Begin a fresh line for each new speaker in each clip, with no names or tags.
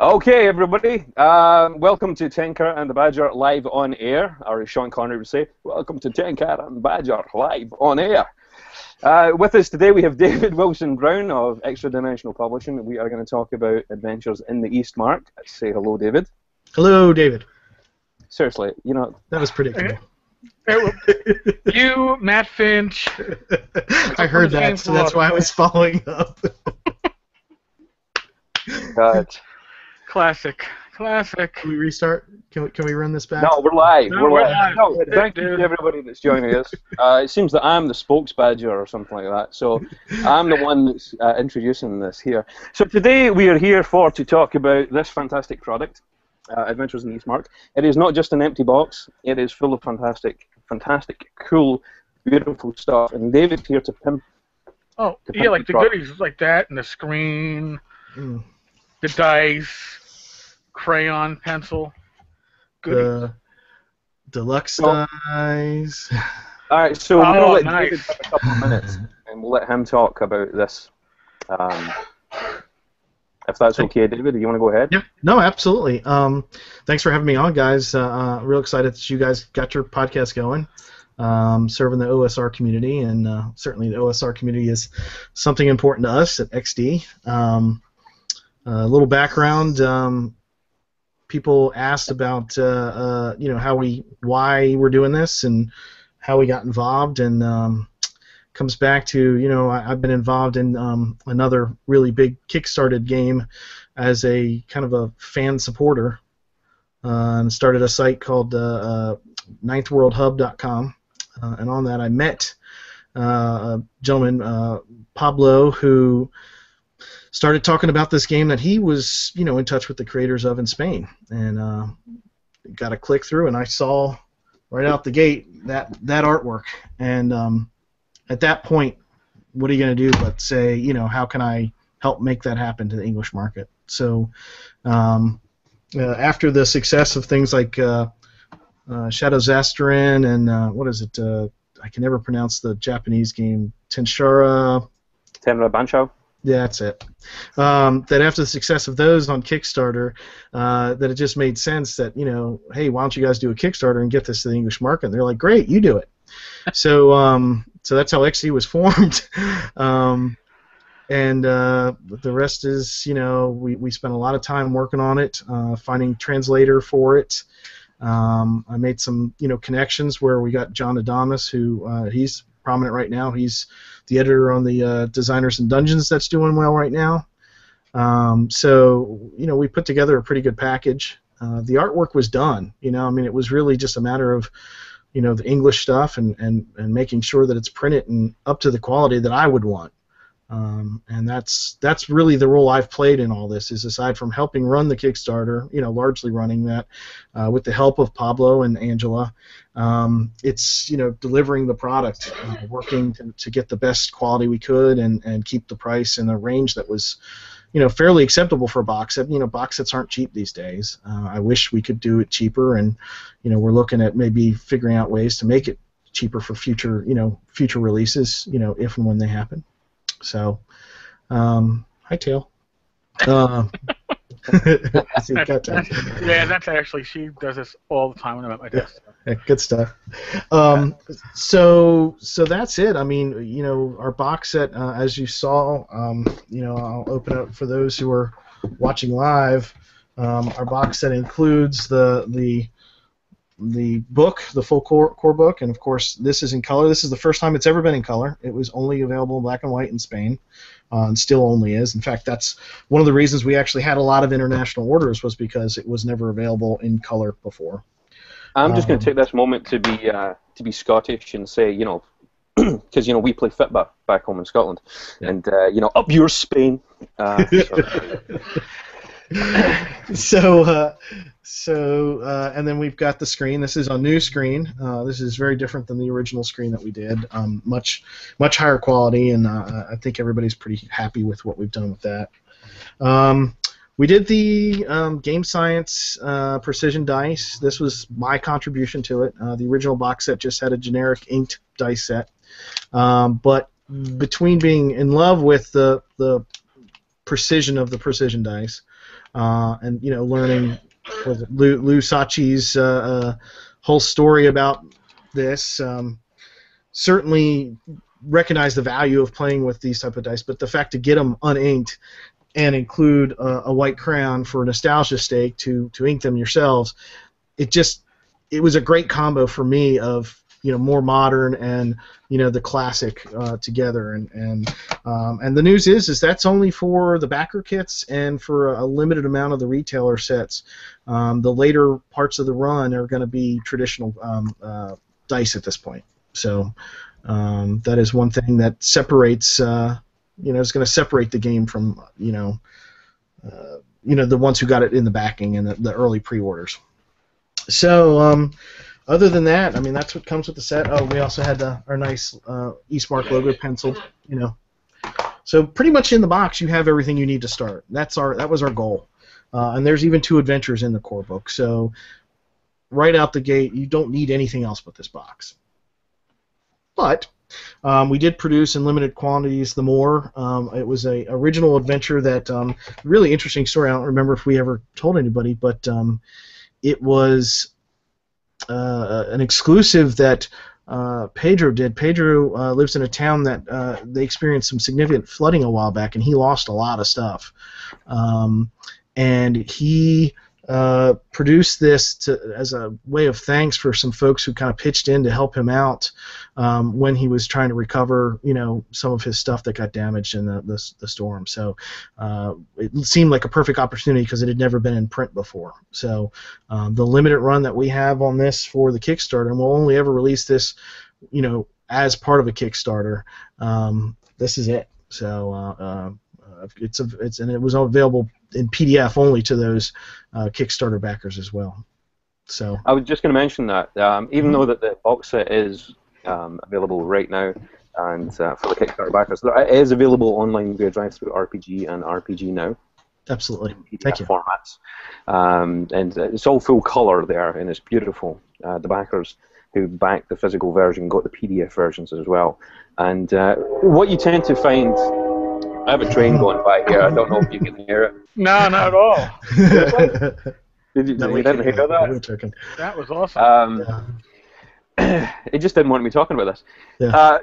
Okay, everybody. Welcome to Tenkar and the Badger live on air, or as Sean Connery would say, welcome to Tenkar and the Badger live on air. With us today we have David Wilson-Brown of eXtra-Dimensional Publishing. We are going to talk about adventures in the East Mark. Say hello, David.
Hello, David.
Seriously, you know...
That was predictable.
You, Matt Finch.
I heard that, so that's why I was following up.
God.
Classic.
Can we restart? Can we run this back?
No, we're live.
No,
we're
we're
live.
live.
No, thank you to everybody that's joining us. It seems that I'm the spokesbadger or something like that, so I'm the one that's introducing this here. So today we are here to talk about this fantastic product, Adventures in the East Mark. It is not just an empty box. It is full of fantastic, cool, beautiful stuff. And David's here to pimp.
Oh, yeah, like the goodies like that, and the screen, the dice, crayon, pencil. Goodies.
The deluxe dice.
All right, so we're going to let
nice.
David have a couple of minutes, and we'll let him talk about this. If that's okay, David, do you want to go ahead?
Yeah, no, absolutely. Thanks for having me on, guys. Real excited that you guys got your podcast going, serving the OSR community, and certainly the OSR community is something important to us at XD. A little background. People asked about why we're doing this and how we got involved, and comes back to I've been involved in another really big Kickstarted game as a kind of a fan supporter, and started a site called ninthworldhub.com, and on that I met a gentleman, Pablo, who started talking about this game that he was, in touch with the creators of in Spain, and got a click through, and I saw right out the gate that artwork, and at that point, what are you going to do but say, how can I help make that happen to the English market? So after the success of things like Shadow Zastarin and what is it? I can never pronounce the Japanese game, Tenshara
Bancho.
Yeah, that's it. That after the success of those on Kickstarter, that it just made sense that, hey, why don't you guys do a Kickstarter and get this to the English market? And they're like, great, you do it. So that's how XD was formed. And the rest is, we spent a lot of time working on it, finding translator for it. I made some, connections where we got John Adamus, who he's prominent right now. He's the editor on the Designers and Dungeons that's doing well right now. So we put together a pretty good package. The artwork was done. It was really just a matter of the English stuff and making sure that it's printed and up to the quality that I would want. And that's really the role I've played in all this, is aside from helping run the Kickstarter, largely running that with the help of Pablo and Angela, it's delivering the product, working to get the best quality we could and keep the price in a range that was fairly acceptable for a box set. Box sets aren't cheap these days. I wish we could do it cheaper, and we're looking at maybe figuring out ways to make it cheaper for future releases, if and when they happen. So, hi, Tail.
Yeah, that's actually, she does this all the time when I'm at my desk.
Yeah, good stuff. So that's it. Our box set, as you saw, I'll open up for those who are watching live. Our box set includes the book, the full core book, and of course this is in color. This is the first time it's ever been in color. It was only available in black and white in Spain, and still only is. In fact, that's one of the reasons we actually had a lot of international orders, was because it was never available in color before.
I'm just going to take this moment to be Scottish and say, because we play football back home in Scotland, and up yours Spain.
So and then we've got the screen. This is a new screen. This is very different than the original screen that we did. Much higher quality, and I think everybody's pretty happy with what we've done with that. We did the Game Science Precision Dice. This was my contribution to it. The original box set just had a generic inked dice set, but between being in love with the precision of the precision dice, and learning was it Lou Sachi's whole story about this. Certainly recognize the value of playing with these type of dice, but the fact to get them uninked and include a white crayon for nostalgia's sake to ink them yourselves, it was a great combo for me of more modern and the classic together, and the news is that's only for the backer kits and for a limited amount of the retailer sets. The later parts of the run are going to be traditional dice at this point. So that is one thing that separates is going to separate the game from the ones who got it in the backing and the early pre-orders. So other than that, I mean, that's what comes with the set. Oh, we also had our nice Eastmark logo pencil. So pretty much in the box, you have everything you need to start. That was our goal. And there's even 2 adventures in the core book. So right out the gate, you don't need anything else but this box. But we did produce in limited quantities the more. It was a original adventure that really interesting story. I don't remember if we ever told anybody, but it was an exclusive that Pedro did. Pedro lives in a town that they experienced some significant flooding a while back, and he lost a lot of stuff. And he produced this as a way of thanks for some folks who kind of pitched in to help him out when he was trying to recover, some of his stuff that got damaged in the storm. So it seemed like a perfect opportunity because it had never been in print before. So the limited run that we have on this for the Kickstarter, and we'll only ever release this, as part of a Kickstarter. This is it. So and it was available in PDF only to those Kickstarter backers as well. So
I was just going to mention that even though that the box set is available right now, and for the Kickstarter backers, it is available online via Drive-Thru RPG and RPG Now.
Absolutely.
PDF
Thank you.
formats, and it's all full color there, and it's beautiful. The backers who backed the physical version got the PDF versions as well. And what you tend to find. I have a train going by here. I don't know if you can hear it.
No, not at all.
Did you didn't hear that?
That was awesome.
It just didn't want me talking about this.
Yeah.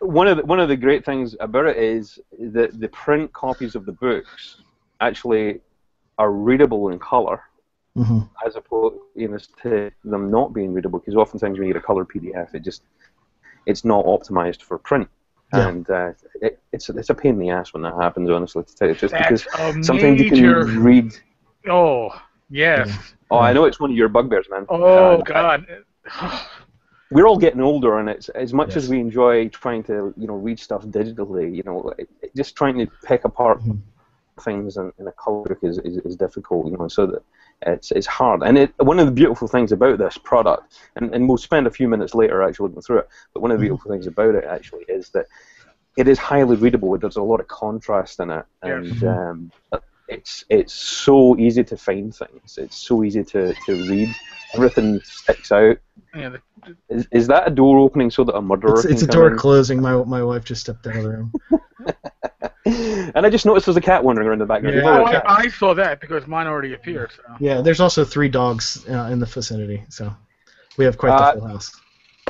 One of the great things about it is that the print copies of the books actually are readable in color, as opposed to them not being readable. Because oftentimes when you get a color PDF, it's not optimized for print.
Yeah.
And it's a pain in the ass when that happens, honestly, to tell you, just
That's
because sometimes you can read.
Oh, yes.
Yeah.
Oh, I know it's one of your bugbears, man.
Oh, God.
We're all getting older, and it's as much
Yes.
as we enjoy trying to read stuff digitally, just trying to pick apart things in a color book is difficult, so that it's hard. And one of the beautiful things about this product, and we'll spend a few minutes later actually going through it, but one of the beautiful things about it actually is that it is highly readable. There's a lot of contrast in it, and it's so easy to find things. It's so easy to read. Everything sticks out.
Yeah,
Is that a door opening so that a murderer can
It's a
come
door
in?
closing. My wife just stepped out of the room.
And I just noticed there's a cat wandering around the background.
Yeah.
There's
Oh,
always a cat.
I saw that because mine already appeared. So.
Yeah, there's also 3 dogs in the vicinity, so we have quite the full house.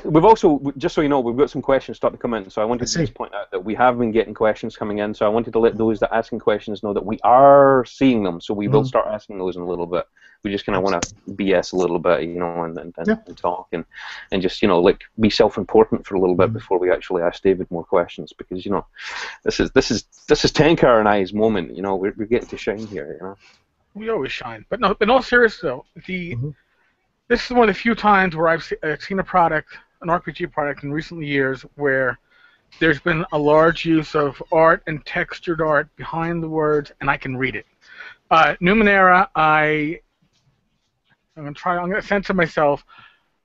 We've also, just so you know, we've got some questions starting to come in, so I wanted to
see.
just point out that we have been getting questions coming in, so I wanted to let those that are asking questions know that we are seeing them, so we will start asking those in a little bit. We just kind of want to BS a little bit, and talk, and just, be self-important for a little bit before we actually ask David more questions, because, this is Tenkar and I's moment, we're getting to shine here,
We always shine. But no, in all seriousness, though, this is one of the few times where I've seen a product, an RPG product in recent years, where there's been a large use of art and textured art behind the words, and I can read it. Numenera, I'm going to censor myself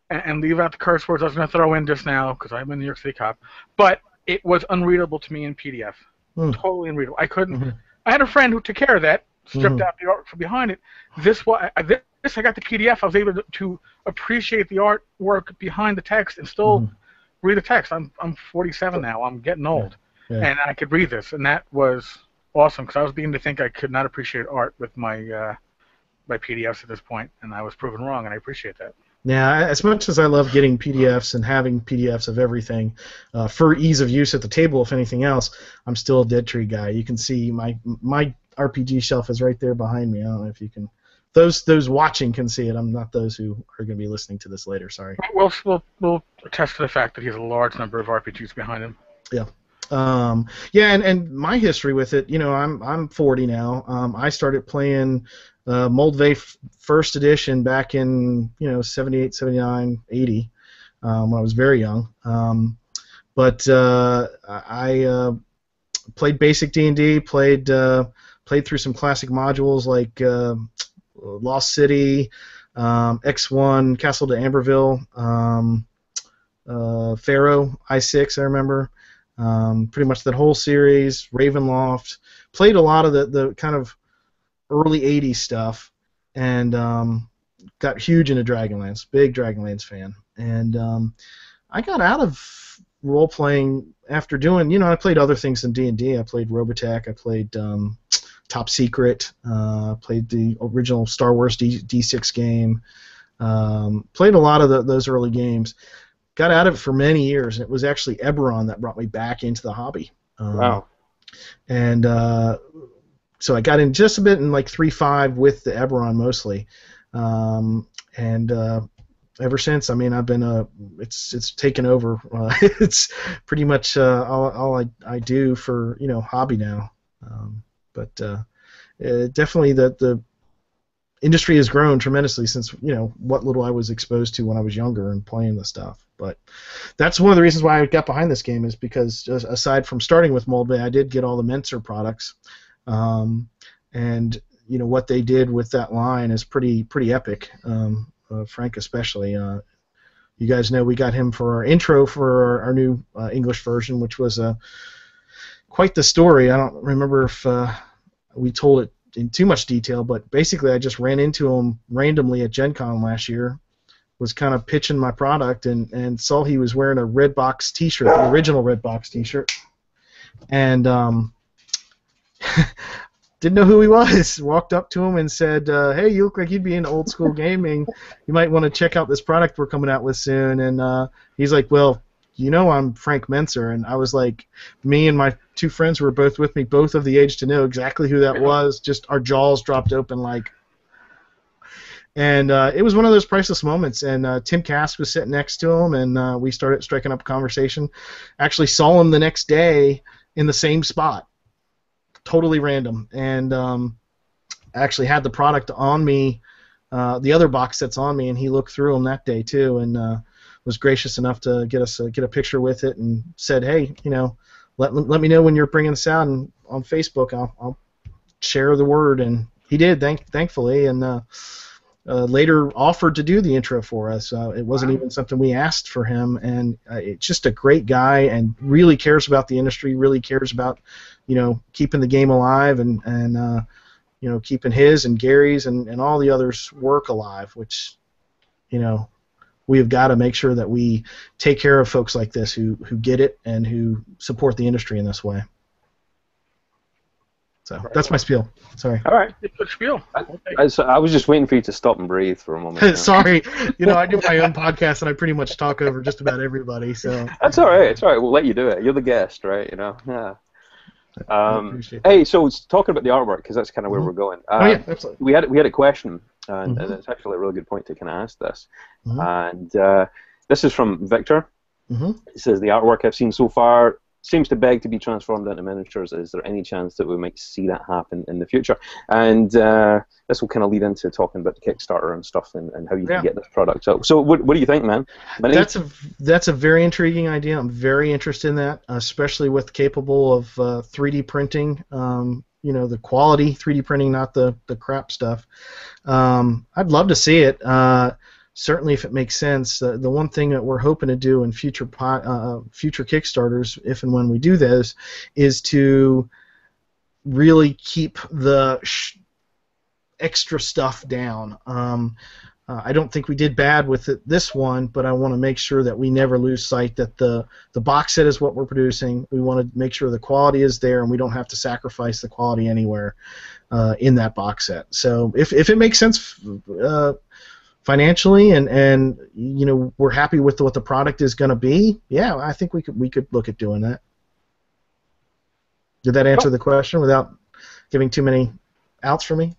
and leave out the curse words I was going to throw in just now, because I'm a New York City cop, but it was unreadable to me in PDF. Totally unreadable. I couldn't. I had a friend who took care of that, stripped out the art from behind it. I got the PDF. I was able to appreciate the artwork behind the text and still read the text. I'm 47 now. I'm getting old, and I could read this, and that was awesome because I was beginning to think I could not appreciate art with my my PDFs at this point, and I was proven wrong, and I appreciate that.
Yeah, as much as I love getting PDFs and having PDFs of everything for ease of use at the table, if anything else, I'm still a Dead Tree guy. You can see my RPG shelf is right there behind me. I don't know if you can. Those watching can see it. I'm not those who are going to be listening to this later. Sorry.
We'll attest to the fact that he has a large number of RPGs behind him.
Yeah. Yeah, and my history with it, you know, I'm 40 now. I started playing Moldvay First Edition back in 78, 79, 80 when I was very young. But I played basic D&D, played through some classic modules like Lost City, X1, Castle de Amberville, Pharaoh, I6, I remember. Pretty much that whole series, Ravenloft. Played a lot of the kind of early 80s stuff, and got huge into Dragonlance. Big Dragonlance fan. And I got out of role-playing after doing, I played other things than D&D. I played Robotech. I played Top Secret. Played the original Star Wars D6 game. Played a lot of those early games. Got out of it for many years, and it was actually Eberron that brought me back into the hobby.
Wow.
And so I got in just a bit in like 3.5 with the Eberron mostly. And ever since, I mean, I've been it's taken over. It's pretty much all I do for hobby now. But definitely the industry has grown tremendously since what little I was exposed to when I was younger and playing the stuff. But that's one of the reasons why I got behind this game, is because aside from starting with Moldvay, I did get all the Menser products, and what they did with that line is pretty epic. Frank especially. You guys know we got him for our intro for our new English version, which was quite the story. I don't remember if we told it in too much detail, but basically I just ran into him randomly at Gen Con last year, was kind of pitching my product, and saw he was wearing a Redbox t-shirt, the original Redbox t-shirt, and didn't know who he was. Walked up to him and said, hey, you look like you'd be into old school gaming. You might want to check out this product we're coming out with soon. And he's like, well, I'm Frank Menser. And I was like, me and my two friends who were both with me, both of the age to know exactly who that was. Just our jaws dropped open like. And it was one of those priceless moments. And Tim Kask was sitting next to him, and we started striking up a conversation. Actually saw him the next day in the same spot. Totally random. And actually had the product on me, the other box sets on me, and he looked through them that day too, and was gracious enough to get a picture with it, and said, hey, let me know when you're bringing this out, and on Facebook I'll share the word. And he did, thankfully, and later offered to do the intro for us. It wasn't even something we asked for him, and it's just a great guy and really cares about the industry, really cares about keeping the game alive, and keeping his and Gary's and all the others' work alive, which we have got to make sure that we take care of folks like this who get it and who support the industry in this way. So that's my spiel. Sorry.
All right.
Good spiel.
I was just waiting for you to stop and breathe for a moment.
Sorry. I do my own podcast, and I pretty much talk over just about everybody. So
that's all right. It's all right. We'll let you do it. You're the guest, right? Yeah.
That.
Hey, so talking about the artwork, because that's kind of where we're going.
Yeah, absolutely.
We had a question, and it's actually a really good point to kind of ask this. And this is from Victor. It says, the artwork I've seen so far seems to beg to be transformed into miniatures. Is there any chance that we might see that happen in the future? And this will kind of lead into talking about the Kickstarter and stuff, and how you can get this product out. So what do you think, man?
That's a very intriguing idea. I'm very interested in that, especially with capable of 3D printing. The quality 3D printing, not the crap stuff. I'd love to see it. Certainly, if it makes sense. The one thing that we're hoping to do in future Kickstarters, if and when we do this, is to really keep the extra stuff down. I don't think we did bad with this one, but I want to make sure that we never lose sight that the box set is what we're producing. We want to make sure the quality is there, and we don't have to sacrifice the quality anywhere in that box set. So if it makes sense financially, and you know, we're happy with what the product is going to be, yeah, I think we could look at doing that. Did that answer the question without giving too many outs for me?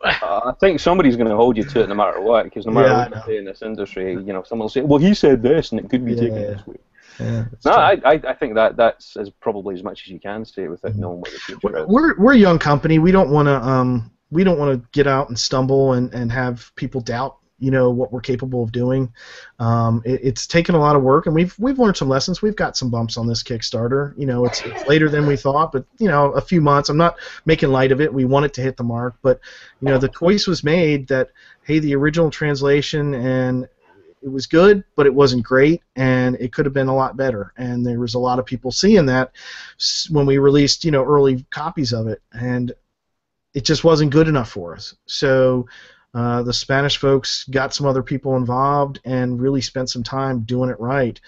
I think somebody's going to hold you to it no matter what, because no matter what you say in this industry, you know, someone will say, well, he said this, and it could be taken this way.
Yeah,
no, I think that's probably as much as you can say without knowing what the future is.
We're a young company. We don't want to get out and stumble and have people doubt, you know, what we're capable of doing. It's taken a lot of work, and we've learned some lessons. We've got some bumps on this Kickstarter. You know, it's later than we thought, but you know, a few months. I'm not making light of it. We want it to hit the mark, but you know, the choice was made that, hey, the original translation, and it was good, but it wasn't great, and it could have been a lot better. And there was a lot of people seeing that when we released, you know, early copies of it, and it just wasn't good enough for us. So the Spanish folks got some other people involved and really spent some time doing it right.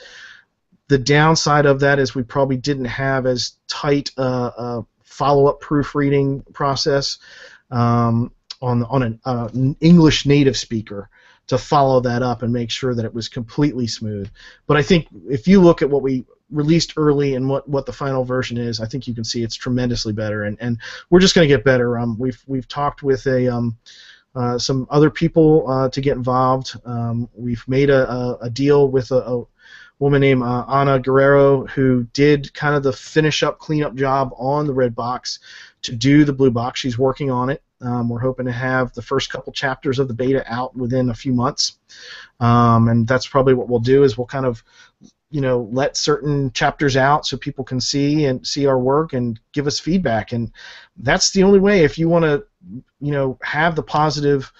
The downside of that is we probably didn't have as tight a follow-up proofreading process on an English native speaker to follow that up and make sure that it was completely smooth. But I think if you look at what we released early and what the final version is, I think you can see it's tremendously better, and we're just going to get better. We've talked with some other people to get involved. We've made a deal with a woman named Ana Guerrero, who did kind of the finish-up, clean-up job on the red box to do the blue box. She's working on it. We're hoping to have the first couple chapters of the beta out within a few months, and that's probably what we'll do, is we'll kind of, you know, let certain chapters out so people can see our work and give us feedback. And that's the only way, if you want to, you know, have the positive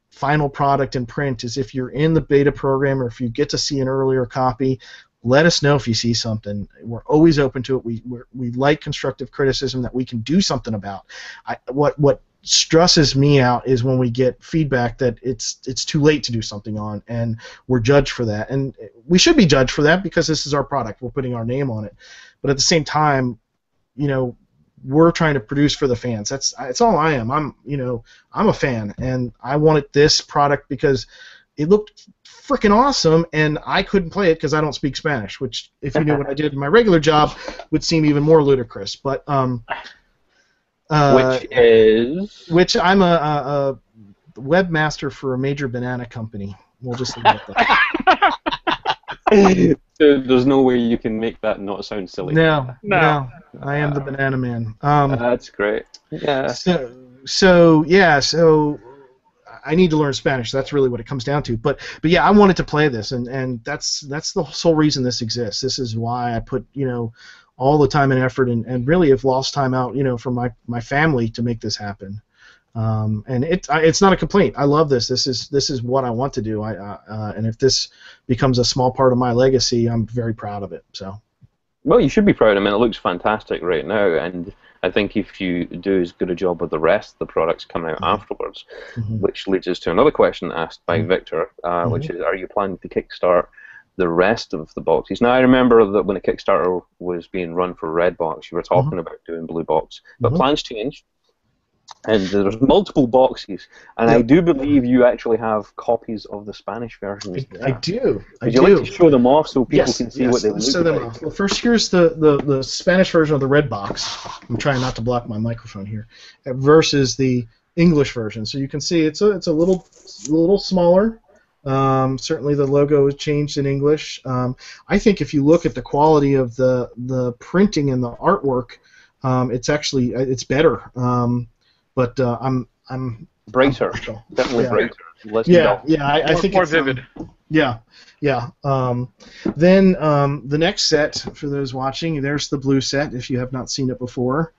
final product in print, is if you're in the beta program or if you get to see an earlier copy. Let us know if you see something. We're always open to it. We like constructive criticism that we can do something about. What stresses me out is when we get feedback that it's too late to do something on, and we're judged for that. And we should be judged for that because this is our product. We're putting our name on it. But at the same time, you know, we're trying to produce for the fans. That's all I am. I'm a fan, and I wanted this product because it looked freaking awesome, and I couldn't play it because I don't speak Spanish, which, if you knew what I did in my regular job, would seem even more ludicrous. But which I'm a webmaster for a major banana company. We'll just leave it at that.
There's no way you can make that not sound silly.
No. I am the banana man.
That's great. Yeah.
So I need to learn Spanish. That's really what it comes down to. But yeah, I wanted to play this, and that's the sole reason this exists. This is why I put, you know, all the time and effort, and really have lost time out, you know, from my family to make this happen. And it's not a complaint. I love this. This is what I want to do. And if this becomes a small part of my legacy, I'm very proud of it. So.
Well, you should be proud. I mean, it looks fantastic right now, and I think if you do as good a job with the rest of the products coming out afterwards, which leads us to another question asked by Victor, which is, are you planning to kickstart the rest of the boxes? Now, I remember that when the Kickstarter was being run for Red Box, you were talking about doing Blue Box, but plans change, and there's multiple boxes, and I do believe you actually have copies of the Spanish versions.
I do.
Would you like to show them off so people can see what they look like?
Well, first, here's the Spanish version of the Red Box. I'm trying not to block my microphone here. Versus the English version. So you can see it's a little smaller. Certainly the logo is changed in English. I think if you look at the quality of the printing and the artwork, it's better. But I'm
brighter, definitely brighter.
I think
more
it's
vivid.
Yeah. Then the next set, for those watching, there's the blue set. If you have not seen it before,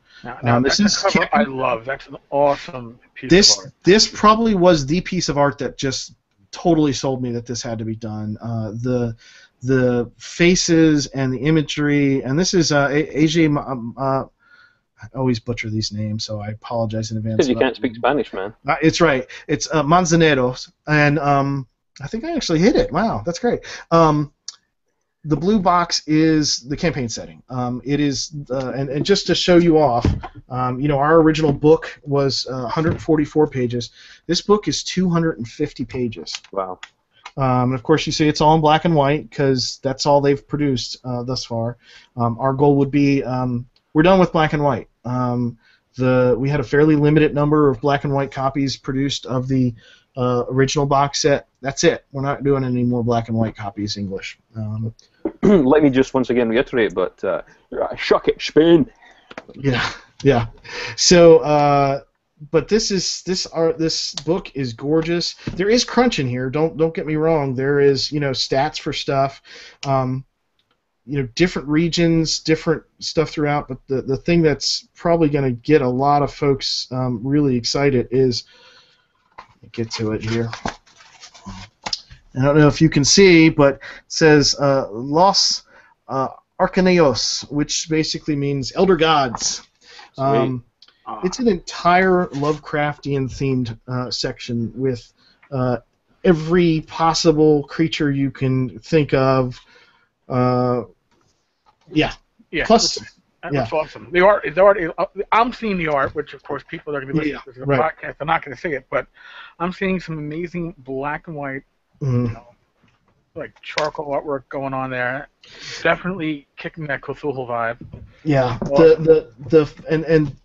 this is a cover I love. That's an awesome piece of art.
This probably was the piece of art that just totally sold me that this had to be done. The faces and the imagery, and this is AJ I always butcher these names, so I apologize in advance.
Because you can't speak Spanish, man.
It's right. It's Manzaneros, and I think I actually hit it. Wow, that's great. The blue box is the campaign setting. It is, and just to show you off, our original book was 144 pages. This book is 250 pages.
Wow.
And of course, you see it's all in black and white because that's all they've produced thus far. Our goal would be we're done with black and white. We had a fairly limited number of black and white copies produced of the original box set. That's it. We're not doing any more black and white copies English.
Let me just once again reiterate, but shuck it, Spain.
Yeah. So, but this book is gorgeous. There is crunch in here. Don't get me wrong. There is stats for stuff. Different regions, different stuff throughout. But the thing that's probably going to get a lot of folks really excited is, let me get to it here. I don't know if you can see, but it says Los Arcaneos, which basically means elder gods. It's an entire Lovecraftian-themed section with every possible creature you can think of.
Yeah.
Plus,
that's awesome. The art. I'm seeing the art, which of course people are going to be listening to the podcast. They're not going to see it, but I'm seeing some amazing black and white, like charcoal artwork going on there. Definitely kicking that Cthulhu vibe.
Yeah.
Awesome.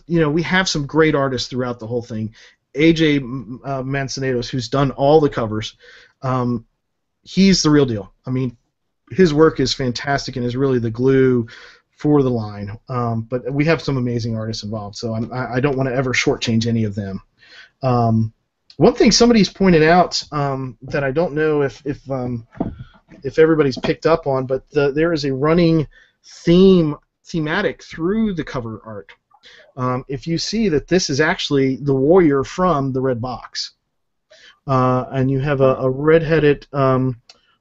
We have some great artists throughout the whole thing. AJ Manzaneros, who's done all the covers, he's the real deal. I mean, his work is fantastic and is really the glue for the line. But we have some amazing artists involved, so I don't want to ever shortchange any of them. One thing somebody's pointed out that I don't know if everybody's picked up on, but there is a running thematic through the cover art. If you see that this is actually the warrior from the red box, and you have a red-headed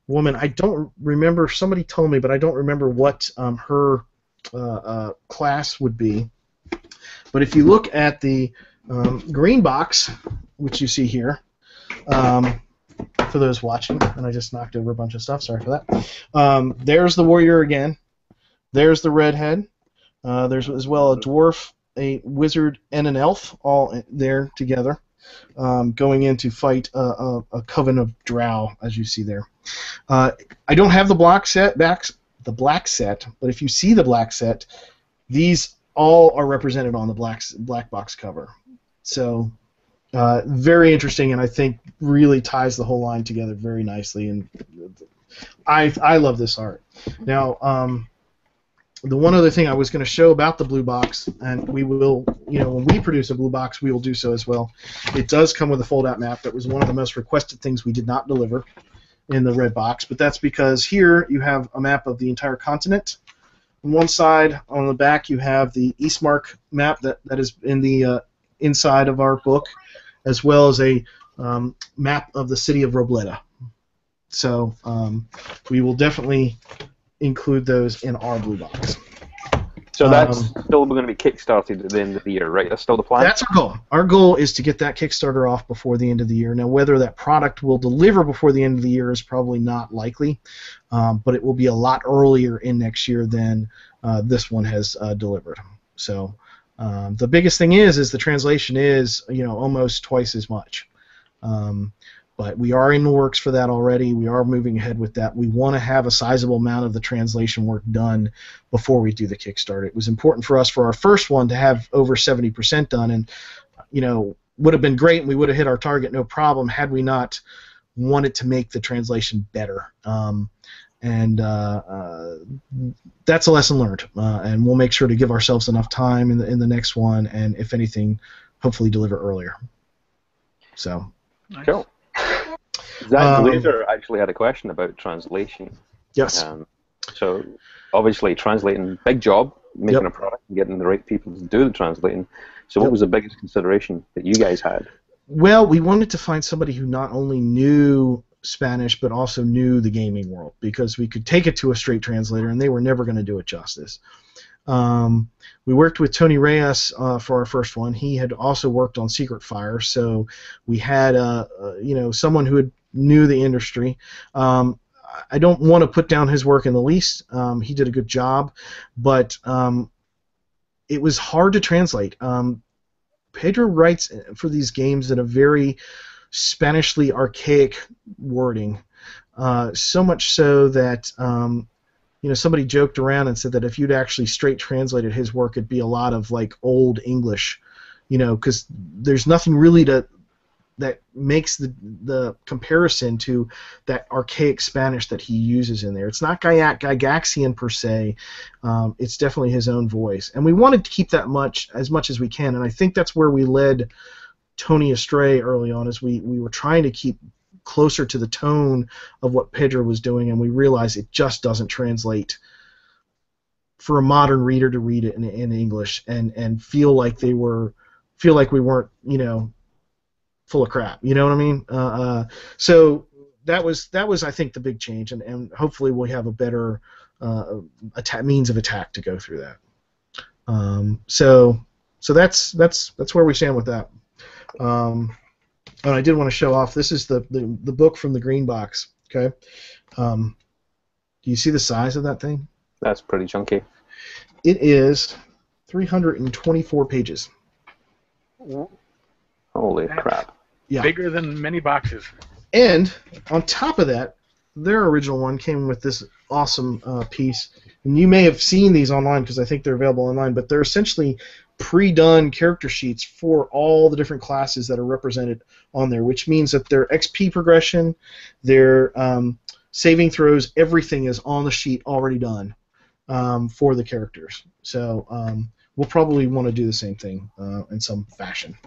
woman. I don't remember. Somebody told me, but I don't remember what her class would be. But if you look at the green box, which you see here, for those watching, and I just knocked over a bunch of stuff. Sorry for that. There's the warrior again. There's the redhead. There's as well a dwarf, a wizard, and an elf all there together, going in to fight a coven of drow, as you see there. I don't have the black set, but if you see the black set, these all are represented on the black box cover. So very interesting, and I think really ties the whole line together very nicely. And I love this art. Now, the one other thing I was going to show about the blue box, and we will, when we produce a blue box, we will do so as well. It does come with a fold-out map. That was one of the most requested things we did not deliver in the red box, but that's because here you have a map of the entire continent. On one side, on the back, you have the Eastmark map that is in the inside of our book, as well as a map of the city of Robleta. So we will definitely include those in our blue box.
So that's still going to be kickstarted at the end of the year, right? That's still the plan?
That's our goal. Our goal is to get that Kickstarter off before the end of the year. Now, whether that product will deliver before the end of the year is probably not likely, but it will be a lot earlier in next year than this one has delivered. So the biggest thing is the translation is almost twice as much. But we are in the works for that already. We are moving ahead with that. We want to have a sizable amount of the translation work done before we do the Kickstarter. It was important for us for our first one to have over 70% done, and would have been great, and we would have hit our target no problem had we not wanted to make the translation better. And that's a lesson learned, and we'll make sure to give ourselves enough time in the next one, and if anything, hopefully deliver earlier. So.
Nice.
Cool. Zach Glazer actually had a question about translation.
Yes.
So, obviously, translating, big job, making a product and getting the right people to do the translating. So, what was the biggest consideration that you guys had?
Well, we wanted to find somebody who not only knew Spanish but also knew the gaming world, because we could take it to a straight translator and they were never going to do it justice. We worked with Tony Reyes for our first one. He had also worked on Secret Fire, so we had someone who knew the industry. I don't want to put down his work in the least. He did a good job, but it was hard to translate. Pedro writes for these games in a very Spanishly archaic wording, so much so that somebody joked around and said that if you'd actually straight translated his work, it'd be a lot of like old English, because there's nothing really that makes the comparison to that archaic Spanish that he uses in there. It's not Gygaxian per se. It's definitely his own voice, and we wanted to keep that as much as we can. And I think that's where we led Tony astray early on, as we were trying to keep closer to the tone of what Pedro was doing, and we realized it just doesn't translate for a modern reader to read it in English and feel like we weren't, full of crap. You know what I mean? So that was I think the big change, and hopefully we'll have a better means of attack to go through that. So that's where we stand with that. And I did want to show off. This is the book from the green box. Okay. Do you see the size of that thing?
That's pretty chunky.
It is 324 pages.
Holy crap!
Yeah. Bigger than many boxes.
And on top of that, their original one came with this awesome piece. And you may have seen these online because I think they're available online. But they're essentially pre-done character sheets for all the different classes that are represented on there, which means that their XP progression, their saving throws, everything is on the sheet already done for the characters. So we'll probably want to do the same thing in some fashion.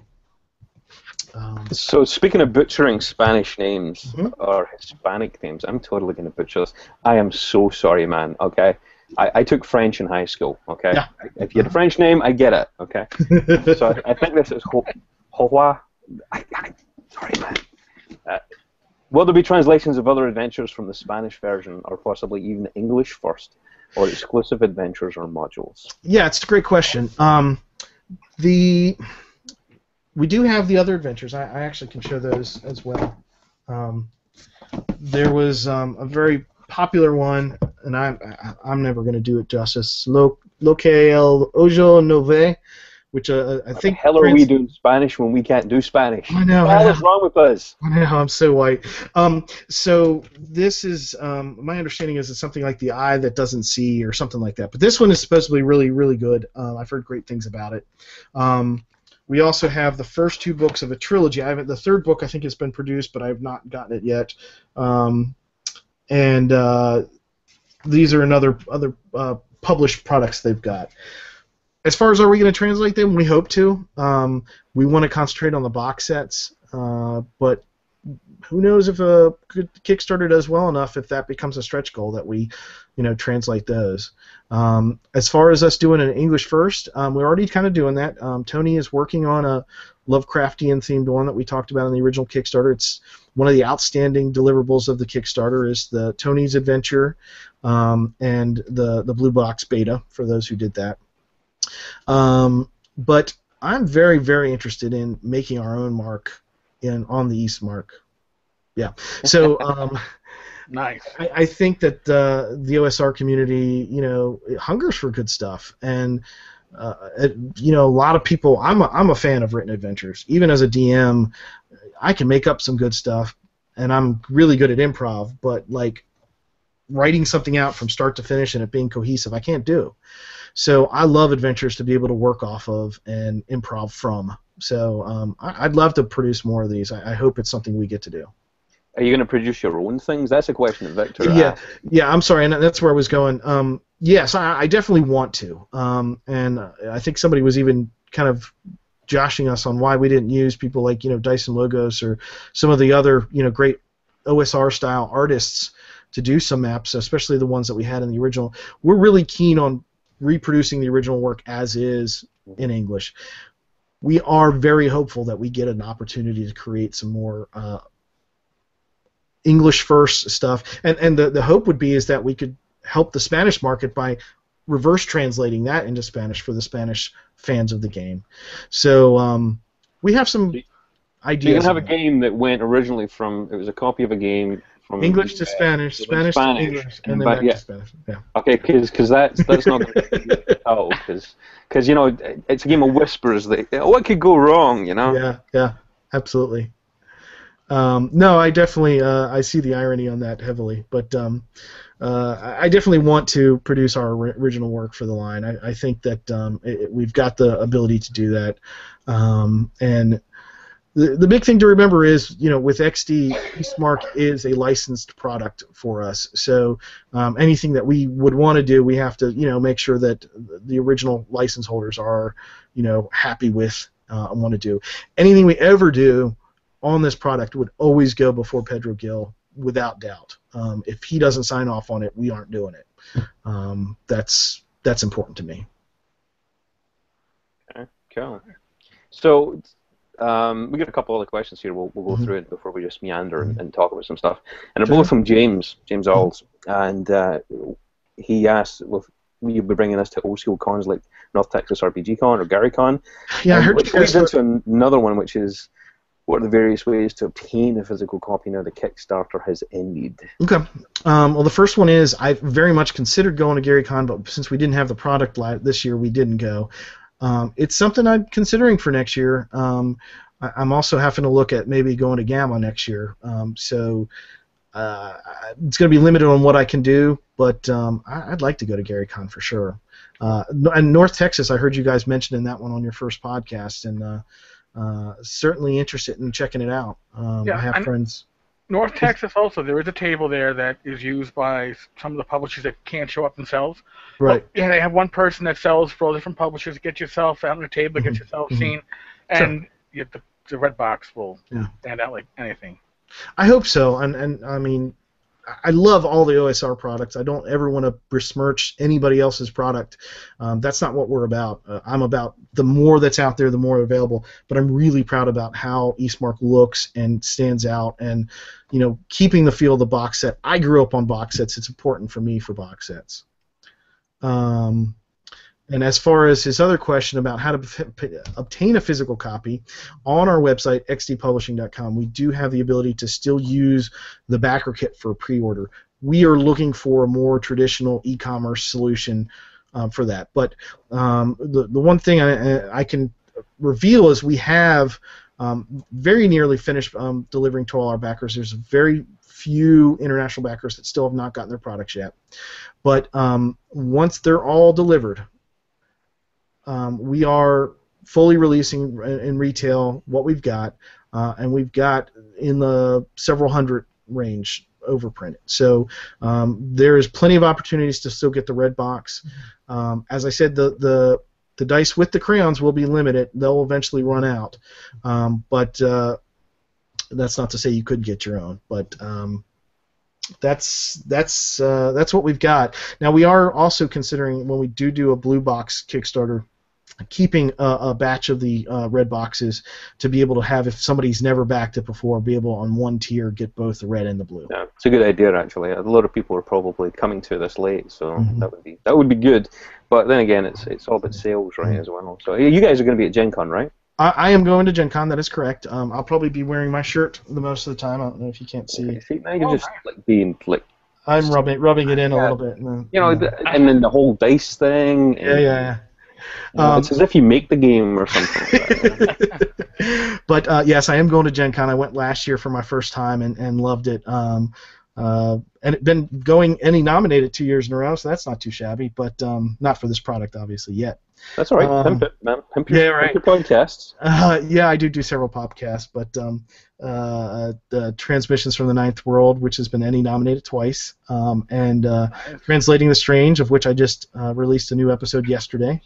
So speaking of butchering Spanish names or Hispanic names, I'm totally going to butcher this. I am so sorry, man. Okay. I took French in high school, okay?
Yeah.
If you had a French name, I get it, okay? So I think this is Hoa. Sorry, man. Will there be translations of other adventures from the Spanish version, or possibly even English first, or exclusive adventures or modules?
Yeah, it's a great question. We do have the other adventures. I actually can show those as well. There was a very popular one, and I'm never going to do it justice. Lo que el ojo no ve, which I think.
What the hell are we doing Spanish when we can't do Spanish?
I know.
What is wrong with us?
I know. I'm so white. So this is my understanding is it's something like the eye that doesn't see or something like that. But this one is supposed to be really, really good. I've heard great things about it. We also have the first two books of a trilogy. The third book I think has been produced, but I have not gotten it yet. And these are other published products they've got. As far as are we going to translate them, we hope to. We want to concentrate on the box sets, but who knows if a good Kickstarter does well enough, if that becomes a stretch goal that we, translate those. As far as us doing an English first, we're already kind of doing that. Tony is working on a Lovecraftian themed one that we talked about in the original Kickstarter. It's one of the outstanding deliverables of the Kickstarter is the Tony's Adventure and the Blue Box beta for those who did that. But I'm very, very interested in making our own mark on the East Mark. Yeah. So
nice.
I think that the OSR community, hungers for good stuff, and a lot of people. I'm a fan of written adventures. Even as a DM, I can make up some good stuff, and I'm really good at improv. But like writing something out from start to finish and it being cohesive, I can't do. So I love adventures to be able to work off of and improv from. So I'd love to produce more of these. I hope it's something we get to do.
Are you going to produce your own things? That's a question that Victor asked.
Yeah, I'm sorry, and that's where I was going. Yes, I definitely want to. And I think somebody was even kind of joshing us on why we didn't use people like Dyson Logos or some of the other great OSR style artists to do some maps, especially the ones that we had in the original. We're really keen on reproducing the original work as is in English. We are very hopeful that we get an opportunity to create some more English first stuff, and the hope would be is that we could help the Spanish market by reverse translating that into Spanish for the Spanish fans of the game. So we have some ideas.
So you can have a game that went originally from, it was a copy of a game from
English to Spanish, Spanish to English, and then back to Spanish. Yeah.
Okay, because that's not going to be at all, because you know it's a game of whispers. That what could go wrong, you know?
Yeah, absolutely. No, I definitely I see the irony on that heavily, but I definitely want to produce our original work for the line. I think that we've got the ability to do that, and the big thing to remember is, you know, with XD, Eastmark is a licensed product for us. So anything that we would want to do, we have to, you know, make sure that the original license holders are, you know, happy with and want to do. Anything we ever do on this product would always go before Pedro Gil, without doubt. If he doesn't sign off on it, we aren't doing it. That's important to me.
Okay, cool. So we got a couple other questions here. We'll go through it before we just meander and talk about some stuff. And they're both from James Alls, and he asked, "Will you be bringing us to old school cons like North Texas RPG Con or Gary Con?"
Yeah, I heard.
Which leads into another one, which is, what are the various ways to obtain a physical copy now the Kickstarter has ended?
Okay. Well, the first one is, I very much considered going to Gary Con, but since we didn't have the product this year, we didn't go. It's something I'm considering for next year. I'm also having to look at maybe going to Gamma next year. So it's going to be limited on what I can do, but I'd like to go to Gary Con for sure. And North Texas, I heard you guys mentioning that one on your first podcast, and certainly interested in checking it out. I have friends.
North Texas also, there is a table there that is used by some of the publishers that can't show up themselves.
Right.
But, yeah, they have one person that sells for all different publishers. Get yourself out on the table, get yourself seen, and the red box will stand out like anything.
I hope so, and I mean, I love all the OSR products. I don't ever want to besmirch anybody else's product. That's not what we're about. I'm about the more that's out there, the more available. But I'm really proud about how Eastmark looks and stands out, and you know, keeping the feel of the box set. I grew up on box sets. It's important for me for box sets. And as far as his other question about how to obtain a physical copy, on our website, xdpublishing.com, we do have the ability to still use the backer kit for pre-order. We are looking for a more traditional e-commerce solution for that. But the one thing I can reveal is we have very nearly finished delivering to all our backers. There's very few international backers that still have not gotten their products yet. But once they're all delivered, we are fully releasing in retail what we've got, and we've got in the several hundred range overprinted. So there is plenty of opportunities to still get the red box. As I said, the dice with the crayons will be limited. They'll eventually run out, but that's not to say you could get your own. But that's what we've got. Now we are also considering, when we do a blue box Kickstarter, keeping a batch of the red boxes to be able to have, if somebody's never backed it before, be able on one tier get both the red and the blue.
Yeah, it's a good idea actually. A lot of people are probably coming to this late, so that would be good. But then again, it's all about sales, right, as well. So you guys are going to be at Gen Con, right?
I am going to Gen Con, that is correct. I'll probably be wearing my shirt the most of the time. I don't know if you can't see.
See, now you're just like being like.
I'm rubbing it in a little bit.
You know, and then the whole dice thing.
Yeah.
It's as if you make the game or something like that.
But yes, I am going to Gen Con. I went last year for my first time and loved it. And it's been going nominated 2 years in a row, so that's not too shabby. But not for this product, obviously, yet.
That's all right. Pimp it, man. Pimp your podcasts.
Yeah, I do several podcasts, but the Transmissions from the Ninth World, which has been Emmy nominated twice, and Translating the Strange, of which I just released a new episode yesterday.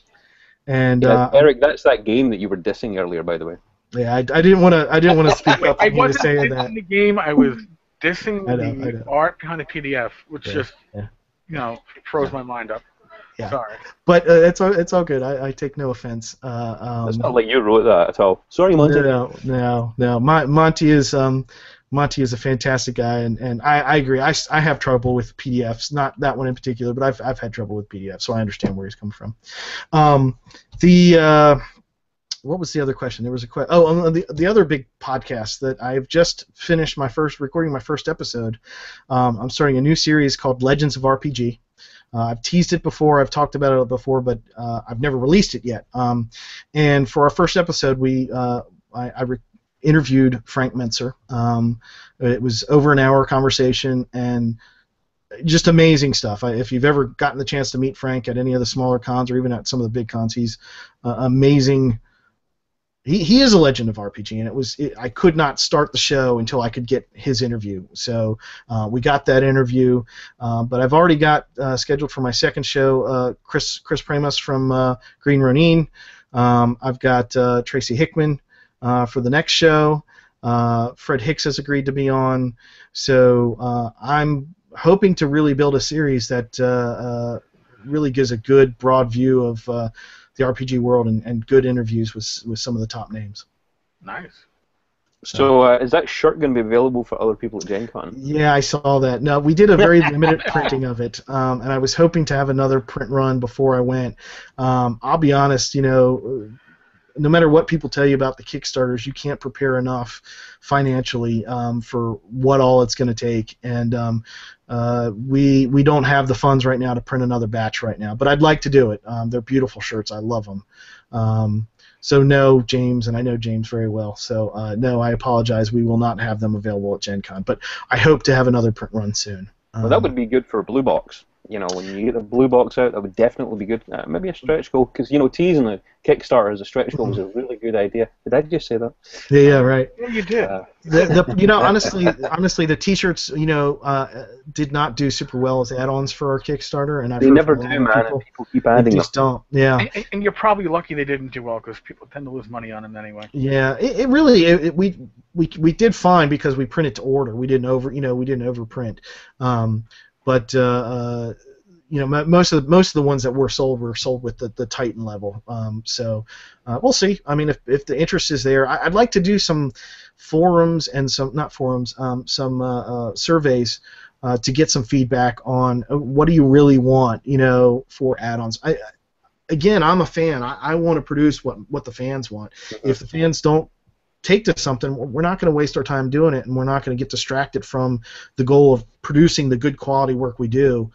And
Eric, that's that game that you were dissing earlier, by the way.
Yeah, I didn't want to speak up.
I wasn't dissing the game. I was dissing the art behind the PDF, which froze my mind up.
Yeah.
Sorry.
But it's all good. I take no offense.
It's not like you wrote that at all. Sorry, Monty.
No. Monty is Monty is a fantastic guy, and I agree. I have trouble with PDFs, not that one in particular, but I've had trouble with PDFs, so I understand where he's coming from. What was the other question? There was a question. Oh, the other big podcast that I've just finished recording my first episode. I'm starting a new series called Legends of RPG. I've teased it before, I've talked about it before, but I've never released it yet. And for our first episode, I interviewed Frank Mentzer. It was over an hour conversation, and just amazing stuff. If you've ever gotten the chance to meet Frank at any of the smaller cons or even at some of the big cons, he's amazing. He is a legend of RPG, and I could not start the show until I could get his interview. So we got that interview, but I've already got scheduled for my second show Chris Pramas from Green Ronin. I've got Tracy Hickman for the next show. Fred Hicks has agreed to be on. So I'm hoping to really build a series that really gives a good, broad view of the RPG world and good interviews with some of the top names.
Nice.
So is that shirt going to be available for other people at Gen Con?
Yeah, I saw that. No, we did a very limited printing of it, and I was hoping to have another print run before I went. I'll be honest, no matter what people tell you about the Kickstarters, you can't prepare enough financially for what all it's going to take, and we don't have the funds right now to print another batch right now, but I'd like to do it. They're beautiful shirts. I love them. So no, James, and I know James very well, so no, I apologize. We will not have them available at Gen Con, but I hope to have another print run soon.
Well, that would be good for Blue Box. When you get the Blue Box out, that would definitely be good. Maybe a stretch goal, because teasing the Kickstarter as a stretch goal was a really good idea. Did I just say that?
Yeah, right.
Yeah, you did.
Honestly, the T-shirts, did not do super well as add-ons for our Kickstarter, and
they never do, man. People keep adding them.
Just don't. Yeah.
And you're probably lucky they didn't do well, because people tend to lose money on them anyway.
Yeah, we did fine because we printed to order. We didn't overprint. But most of the ones that were sold with the Titan level. So we'll see. I mean, if the interest is there, I'd like to do some forums and some surveys to get some feedback on what do you really want, for add-ons. I'm a fan. I want to produce what the fans want. If the fans don't take to something, we're not going to waste our time doing it, and we're not going to get distracted from the goal of producing the good quality work we do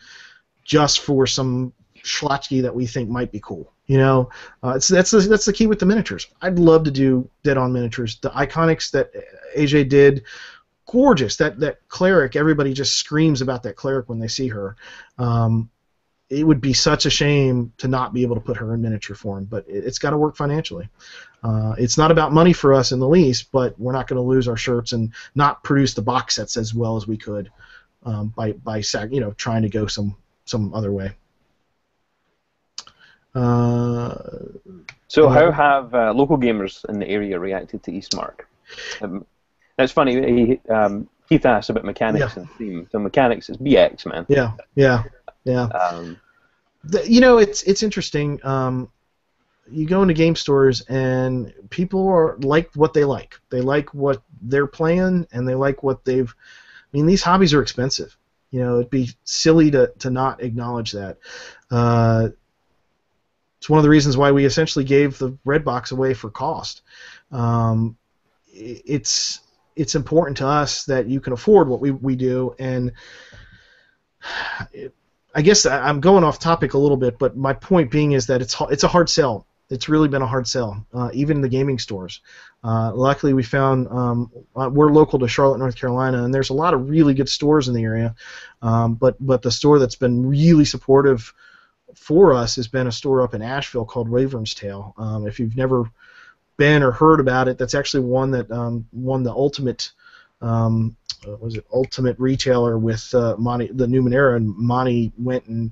just for some schlotzky that we think might be cool. That's the key with the miniatures. I'd love to do dead-on miniatures. The Iconics that AJ did, gorgeous. That cleric, everybody just screams about that cleric when they see her. It would be such a shame to not be able to put her in miniature form, but it's got to work financially. It's not about money for us in the least, but we're not going to lose our shirts and not produce the box sets as well as we could by trying to go some other way.
So how have local gamers in the area reacted to Eastmark? It's funny. Keith asked about mechanics and theme. So mechanics is BX, man.
Yeah. It's interesting. You go into game stores and people like what they like. They like what they're playing, and they like what they've. I mean, these hobbies are expensive. It'd be silly to not acknowledge that. It's one of the reasons why we essentially gave the red box away for cost. It's important to us that you can afford what we do, and I guess I'm going off topic a little bit, but my point being is that it's a hard sell. It's really been a hard sell, even in the gaming stores. Luckily, we found we're local to Charlotte, North Carolina, and there's a lot of really good stores in the area. But the store that's been really supportive for us has been a store up in Asheville called Raven's Tail. If you've never been or heard about it, that's actually one that won the ultimate. Ultimate Retailer with Monty, the Numenera, and Monty went and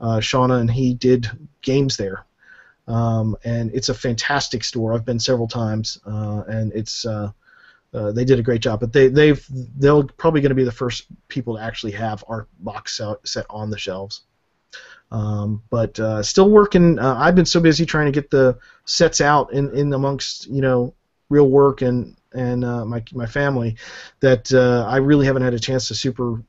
Shauna and he did games there, and it's a fantastic store. I've been several times, and it's they did a great job. But they'll probably going to be the first people to actually have our box set on the shelves. But still working. I've been so busy trying to get the sets out in amongst real work and and my family that I really haven't had a chance to super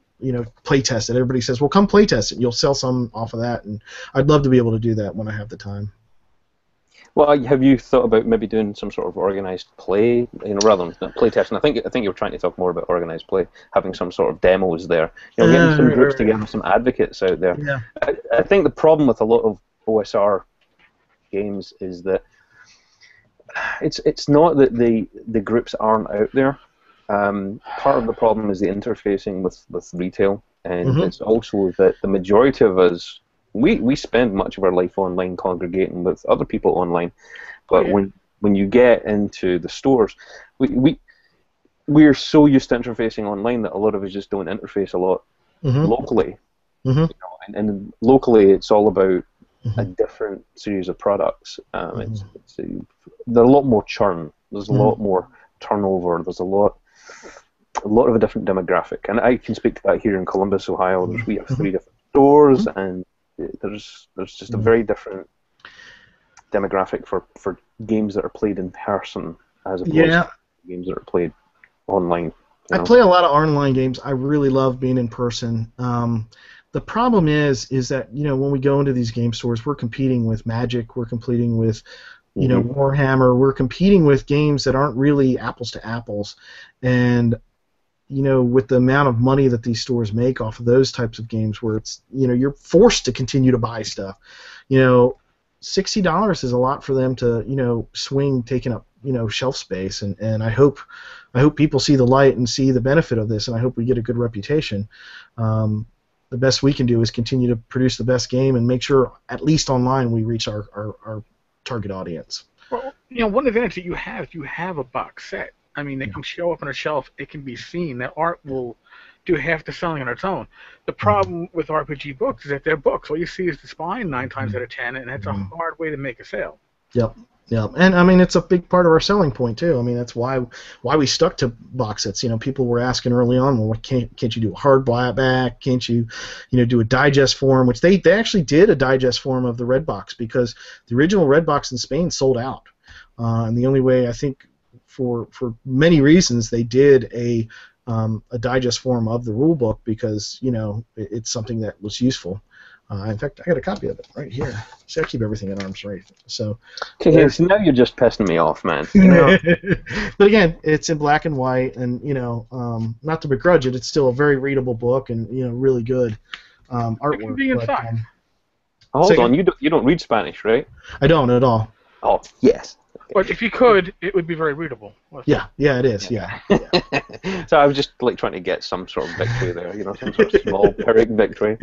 play test it. Everybody says, well, come play test it. You'll sell some off of that, and I'd love to be able to do that when I have the time.
Well, have you thought about maybe doing some sort of organized play, rather than play testing? I think you were trying to talk more about organized play, having some sort of demos there, getting some groups together, some advocates out there.
Yeah.
I think the problem with a lot of OSR games is that it's not that the groups aren't out there. Part of the problem is the interfacing with retail, and it's also that the majority of us. We spend much of our life online congregating with other people online, but when you get into the stores, we're so used to interfacing online that a lot of us just don't interface a lot locally. And locally, it's all about a different series of products. There's a lot more churn. There's a lot more turnover. There's a lot of a different demographic, and I can speak to that here in Columbus, Ohio. We have 3 different stores, and there's just a very different demographic for games that are played in person as opposed to games that are played online.
I play a lot of online games. I really love being in person. The problem is that when we go into these game stores, we're competing with Magic, we're competing with Warhammer, we're competing with games that aren't really apples to apples, and with the amount of money that these stores make off of those types of games where it's, you're forced to continue to buy stuff. $60 is a lot for them to, swing taking up, shelf space, and I hope people see the light and see the benefit of this, and I hope we get a good reputation. The best we can do is continue to produce the best game and make sure, at least online, we reach our target audience.
Well, one advantage that you have a box set. I mean, they can show up on a shelf. It can be seen. That art will do half the selling on its own. The problem with RPG books is that they're books. All you see is the spine 9 times out of 10, and that's a hard way to make a sale. Yep.
And I mean, it's a big part of our selling point too. I mean, that's why we stuck to box sets. People were asking early on, well, can't you do a hardback? Can't you, do a digest form? Which they actually did a digest form of the Red Box, because the original Red Box in Spain sold out, and the only way, I think, for many reasons, they did a digest form of the rule book, because it's something that was useful. In fact, I got a copy of it right here. See, I keep everything at arm's length. So
now you're just pissing me off, man.
But again, it's in black and white, and not to begrudge it, it's still a very readable book, and really good artwork. It can
be inside.
Hold on, you don't read Spanish, right?
I don't at all.
Oh, yes.
But if you could, it would be very readable.
Yeah, it is. Yeah.
So I was just trying to get some sort of victory there, some sort of small Pyrrhic victory.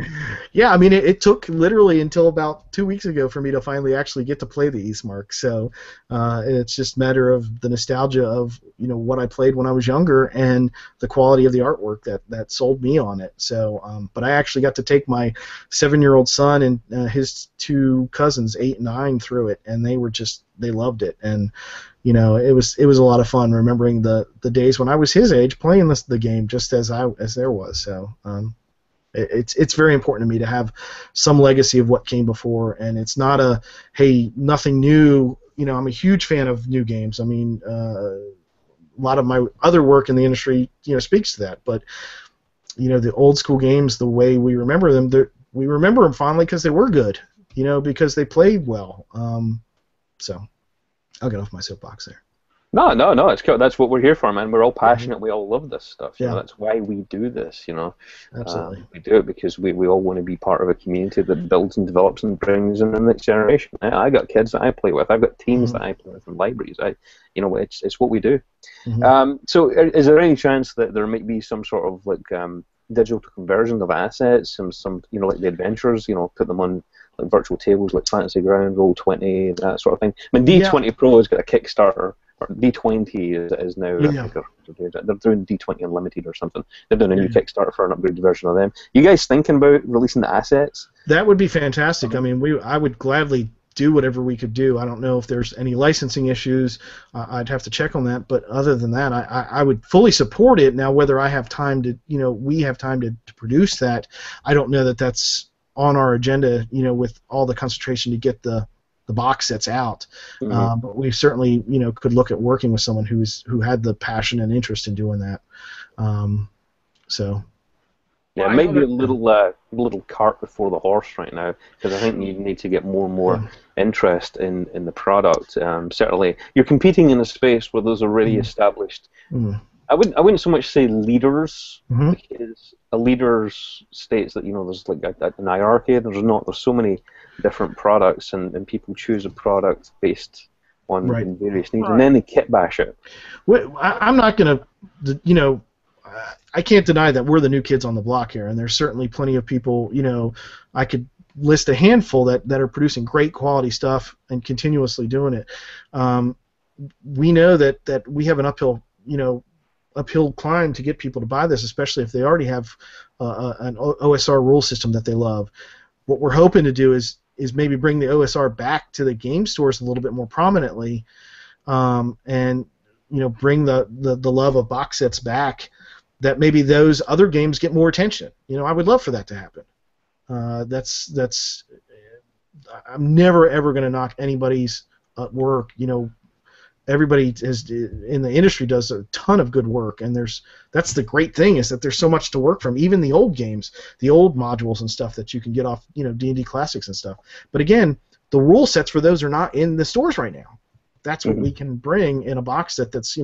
Yeah, I mean, it took literally until about 2 weeks ago for me to finally actually get to play the Eastmark. So it's just a matter of the nostalgia of what I played when I was younger, and the quality of the artwork that sold me on it. So, but I actually got to take my 7-year-old son and his 2 cousins, 8 and 9, through it, and they loved it. And it was a lot of fun remembering the days when I was his age playing the game, just as there was. So it's very important to me to have some legacy of what came before, and it's not nothing new. I'm a huge fan of new games. I mean, a lot of my other work in the industry speaks to that. But the old school games, the way we remember them, we remember them fondly because they were good. Because they played well. So I'll get off my soapbox there.
No, it's cool. That's what we're here for, man. We're all passionate. We all love this stuff. That's why we do this.
Absolutely.
We do it because we all want to be part of a community that builds and develops and brings in the next generation. I got kids that I play with. I've got teams that I play with in libraries. It's what we do. So, is there any chance that there might be some sort of digital conversion of assets, some like the adventures, put them on like virtual tables like Fantasy Ground, Roll20, that sort of thing? I mean, D20 Pro has got a Kickstarter, or D20 is now. I think they're doing D20 Unlimited or something. They're doing a new Kickstarter for an upgraded version of them. You guys thinking about releasing the assets?
That would be fantastic. I mean, I would gladly do whatever we could do. I don't know if there's any licensing issues. I'd have to check on that. But other than that, I would fully support it. Now, whether I have time to, we have time to produce that, I don't know that that's on our agenda, with all the concentration to get the the box sets out.
Mm-hmm.
But we certainly could look at working with someone who had the passion and interest in doing that. So.
Yeah, it might be a little cart before the horse right now, because I think you need to get more and more interest in the product. Certainly, you're competing in a space where there's already established. I wouldn't so much say leaders, because a leader states that there's like an hierarchy. There's so many different products, and people choose a product based on various needs, and then they kit bash it.
Well, I'm not gonna, I can't deny that we're the new kids on the block here, and there's certainly plenty of people, I could list a handful that are producing great quality stuff and continuously doing it. We know that we have an uphill climb to get people to buy this, especially if they already have an OSR rule system that they love. What we're hoping to do is maybe bring the OSR back to the game stores a little bit more prominently, and bring the love of box sets back, that maybe those other games get more attention. I would love for that to happen. That's I'm never ever going to knock anybody's work. Everybody in the industry does a ton of good work, and that's the great thing, is that there's so much to work from. Even the old games, the old modules and stuff that you can get off D&D Classics and stuff. But again, the rule sets for those are not in the stores right now. That's what we can bring in a box set that's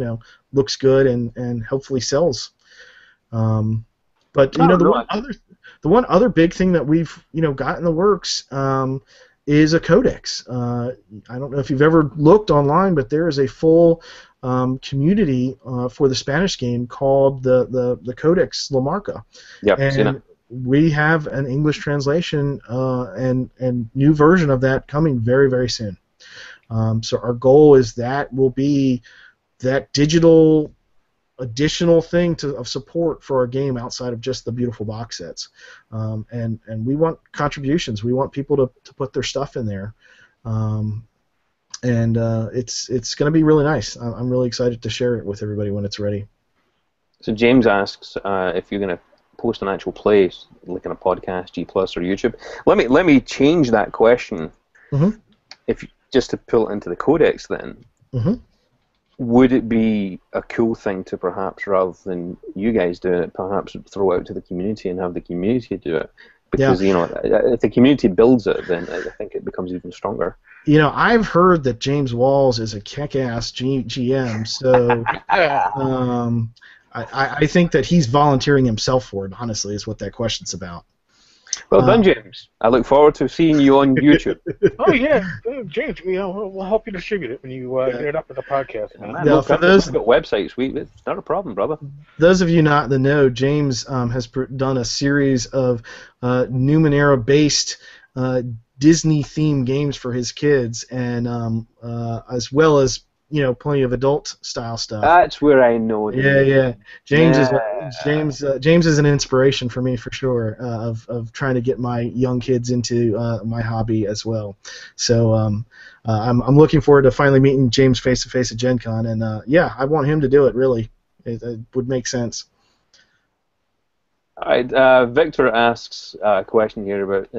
looks good and hopefully sells. But the one other big thing that we've got in the works is a codex. I don't know if you've ever looked online, but there is a full community for the Spanish game called the Codex La Marca.
Yep,
and we have an English translation and new version of that coming very, very soon. So our goal is that will be that digital additional thing of support for our game outside of just the beautiful box sets, and we want contributions. We want people to put their stuff in there, and it's going to be really nice. I'm really excited to share it with everybody when it's ready.
So James asks if you're going to post an actual play, like in a podcast, G Plus or YouTube. Let me change that question. If just to pull it into the codex, then. Would it be a cool thing to perhaps, rather than you guys doing it, perhaps throw out to the community and have the community do it? Because if the community builds it, then I think it becomes even stronger.
I've heard that James Walls is a kick-ass GM, so I think that he's volunteering himself for it. Honestly, is what that question's about.
Well done, James. I look forward to seeing you on YouTube.
Oh yeah, James. We'll help you distribute it when you get it up with the podcast. Man.
Look, for those, we've got websites. It's not a problem, brother.
Those of you not in the know, James has done a series of Numenera-based Disney-themed games for his kids, and as well as plenty of adult-style stuff.
That's where I know.
Yeah. James is an inspiration for me for sure, of trying to get my young kids into my hobby as well. So I'm looking forward to finally meeting James face to face at Gen Con, and I want him to do it. Really, it would make sense.
All right, Victor asks a question here about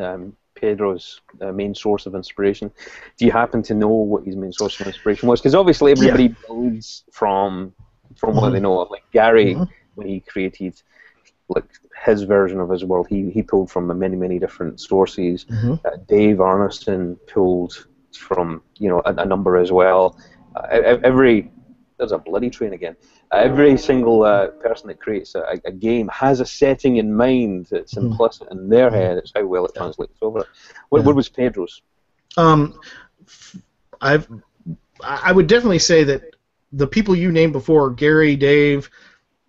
Pedro's main source of inspiration. Do you happen to know what his main source of inspiration was? Because obviously everybody builds from what they know. Like Gary, when he created like his version of his world, he pulled from many different sources. Dave Arneson pulled from a number as well. There's a bloody train again. Every single person that creates a game has a setting in mind that's implicit in their head. It's how well it translates over. What was Pedro's?
I would definitely say that the people you named before, Gary, Dave,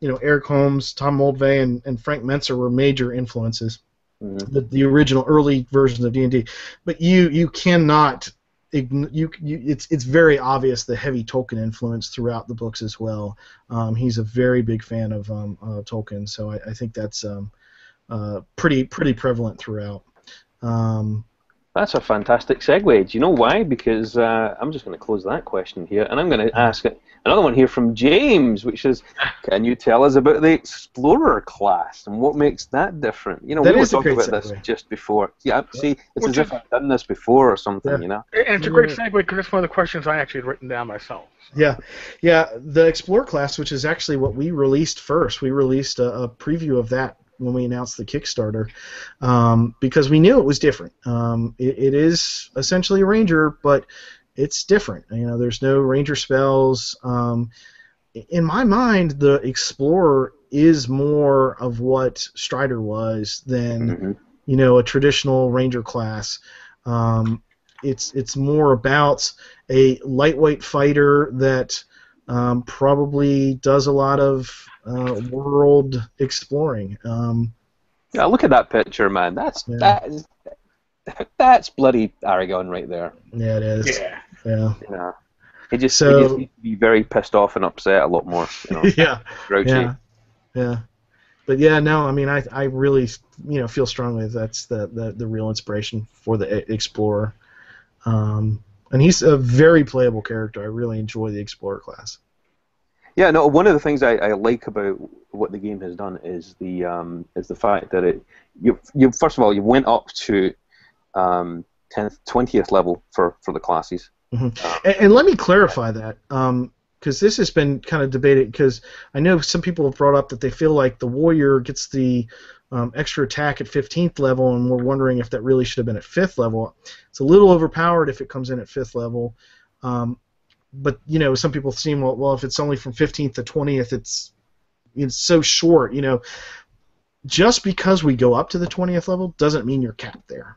Eric Holmes, Tom Moldvay, and Frank Mentzer were major influences. The original early versions of D&D. But you cannot. It's very obvious the heavy Tolkien influence throughout the books as well. He's a very big fan of Tolkien, so I think that's pretty prevalent throughout.
That's a fantastic segue. Do you know why? Because I'm just going to close that question here, and I'm going to ask another one here from James, which is, can you tell us about the Explorer class and what makes that different? You know, we were talking about this just before. Yeah, see, it's as if I've done this before or something, you know?
And it's a great segue because it's one of the questions I actually had written down myself.
Yeah, the Explorer class, which is actually what we released first. We released a preview of that when we announced the Kickstarter, because we knew it was different. It is essentially a ranger, but it's different. You know, there's no ranger spells. In my mind, the Explorer is more of what Strider was than you know, a traditional ranger class. It's more about a lightweight fighter that probably does a lot of world exploring.
Yeah, look at that picture, man. That's bloody Aragon right there.
Yeah, it is. Yeah.
He just needs to be very pissed off and upset a lot more. You know, grouchy.
Yeah. But yeah, no, I mean, I really, you know, feel strongly that's the real inspiration for the Explorer. And he's a very playable character. I really enjoy the Explorer class.
Yeah, no. One of the things I like about what the game has done is the fact that you first of all you went up to 10th, 20th level for the classes.
And let me clarify that, because this has been kind of debated. Because I know some people have brought up that they feel like the warrior gets the extra attack at 15th level, and we're wondering if that really should have been at 5th level. It's a little overpowered if it comes in at 5th level. But you know, some people seem well if it's only from 15th to 20th, it's so short. You know, just because we go up to the 20th level doesn't mean you're capped there.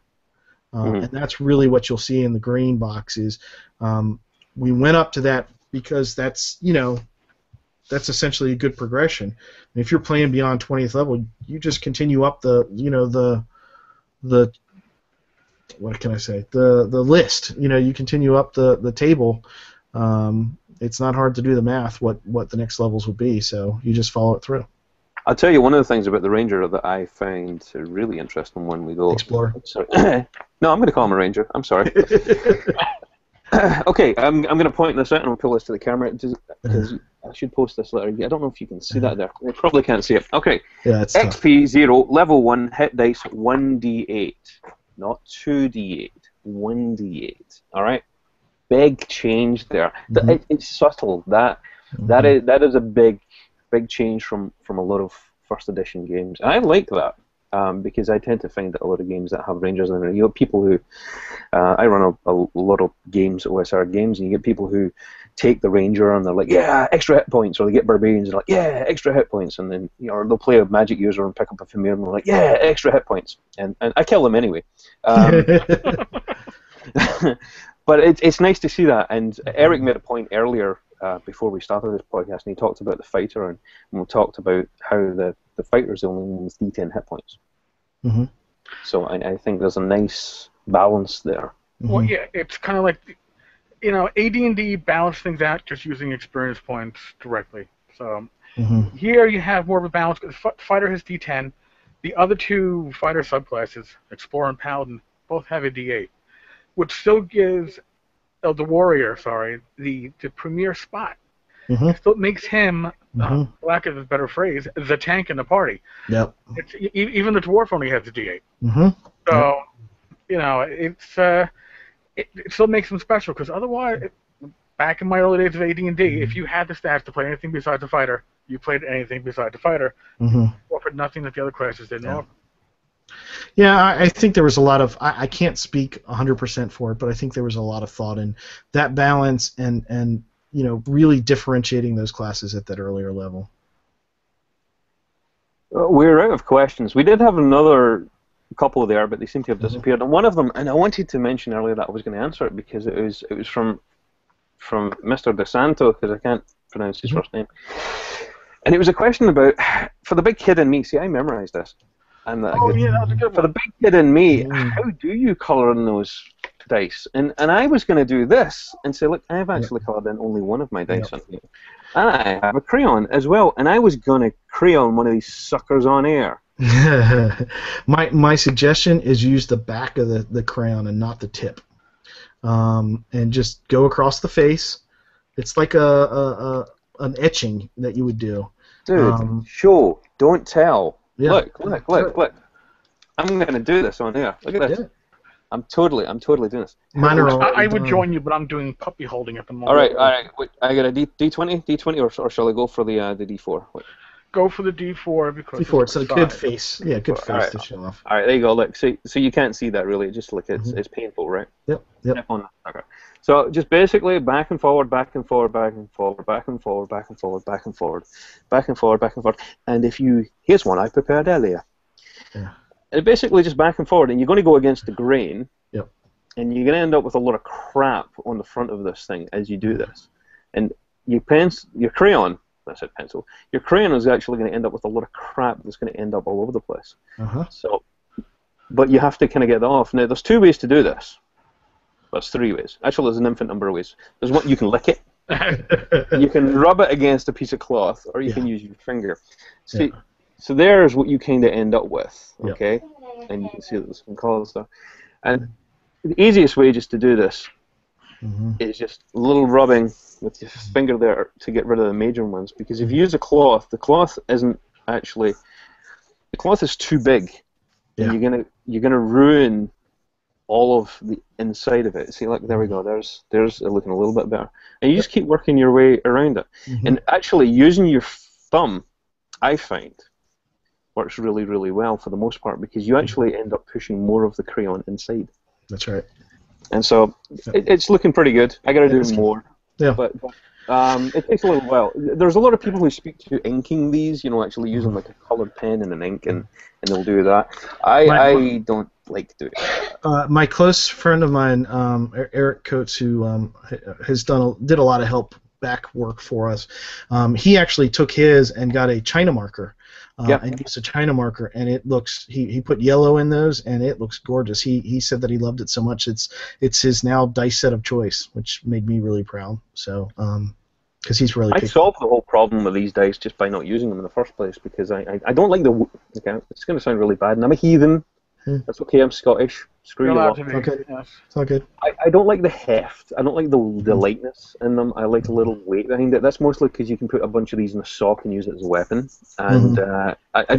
And that's really what you'll see in the green boxes. We went up to that because that's essentially a good progression. And if you're playing beyond 20th level, you just continue up the what can I say? The list. You know, you continue up the table. It's not hard to do the math what the next levels would be, so you just follow it through.
I'll tell you one of the things about the Ranger that I find really interesting when we go...
Explorer.
Sorry. No, I'm going to call him a Ranger. I'm sorry. Okay, I'm going to point this out and I'll pull this to the camera because I should post this later. I don't know if you can see that there. You probably can't see it. Okay.
Yeah, it's
XP 0, level 1, hit dice 1d8. Not 2d8. 1d8. Alright? Big change there. It's subtle. That is a big change from a lot of first edition games, and I like that because I tend to find that a lot of games that have rangers in there, you know, people who I run a lot of games, OSR games, and you get people who take the ranger and they're like, yeah, extra hit points, or they get barbarians and they're like, yeah, extra hit points, and then or they'll play a magic user and pick up a familiar and they're like, yeah, extra hit points, and I kill them anyway. But it's nice to see that, and Eric made a point earlier before we started this podcast, and he talked about the fighter, and we talked about how the fighter's only needs D10 hit points. So I think there's a nice balance there.
Well, yeah, it's kind of like, you know, AD&D balance things out just using experience points directly. So here you have more of a balance. The fighter has D10. The other two fighter subclasses, Explorer and Paladin, both have a D8. Which still gives the warrior, the premier spot. It still makes him, lack of a better phrase, the tank in the party.
Yep.
Even the dwarf only has a D8. So, you know, it still makes him special, because otherwise, back in my early days of AD&D, if you had the stats to play anything besides the fighter, you played anything besides the fighter, offered nothing that the other classes didn't offer.
Yeah, I think there was a lot of... I can't speak 100% for it, but I think there was a lot of thought in that balance and you know, really differentiating those classes at that earlier level.
We're out of questions. We did have another couple there, but they seem to have disappeared. And one of them, and I wanted to mention earlier that I was going to answer it because it was from Mr. DeSanto, because I can't pronounce his first name. And it was a question about, for the big kid in me, see, I memorized this. I'm that good.
Yeah, that was a good one.
For the big kid in me, how do you colour in those dice? And I was going to do this and say, look, I've actually coloured in only one of my dice on here. And I have a crayon as well. And I was going to crayon one of these suckers on air.
My suggestion is use the back of the crayon and not the tip, and just go across the face. It's like an etching that you would do.
Dude, show, don't tell.
Yeah.
Look. I'm gonna do this on here. Look at this.
Yeah.
I'm totally doing this.
Mine are all
I would
done.
join you, but I'm doing puppy holding at the moment.
All right. Wait, I got a D20, or shall I go for the D4? Wait.
Go for the D4 because
D4. It's a good
size.
face. Yeah, good face
Alright.
to show off.
All right, there you go. Look, so you can't see that really. Just like it's painful, right?
Yep.
Step on that. Okay. So just basically back and forward, back and forward, back and forward, back and forward, back and forward, back and forward, back and forward, back and forward. And here's one I prepared earlier.
Yeah.
And basically just back and forward, and you're going to go against the grain.
Yep.
And you're going to end up with a lot of crap on the front of this thing as you do this. And your crayon, that's it, pencil. Your crayon is actually going to end up with a lot of crap that's going to end up all over the place. So, but you have to kind of get that off. Now, there's 2 ways to do this. There's 3 ways. Actually, there's an infinite number of ways. There's one, you can lick it. You can rub it against a piece of cloth, or you can use your finger. See, so there's what you kind of end up with, okay? And you can see that there's some colours there. And the easiest way just to do this is just a little rubbing with your finger there to get rid of the major ones. Because if you use a cloth, the cloth isn't actually, the cloth is too big, and you're gonna ruin all of the inside of it. See, look, there we go. There's it looking a little bit better. And you just keep working your way around it. And actually, using your thumb, I find, works really, really well for the most part, because you actually end up pushing more of the crayon inside.
That's right.
And so it's looking pretty good. I got to do more.
Yeah.
But it takes a little while. There's a lot of people who speak to inking these, actually using like a colored pen and an ink, and they'll do that. I don't like doing that.
My close friend of mine, Eric Coates, who did a lot of help back work for us. He actually took his and got a China marker. And used a China marker, and it looks. He put yellow in those, and it looks gorgeous. He said that he loved it so much. It's his now dice set of choice, which made me really proud. So, because he's really.
I solved the whole problem with these dice just by not using them in the first place, because I don't like the. Okay, it's going to sound really bad, and I'm a heathen. That's okay. I'm Scottish. Screw you off.
Okay.
Yes.
It's all good.
I don't like the heft. I don't like the lightness in them. I like a little weight behind it. That's mostly because you can put a bunch of these in a sock and use it as a weapon. And I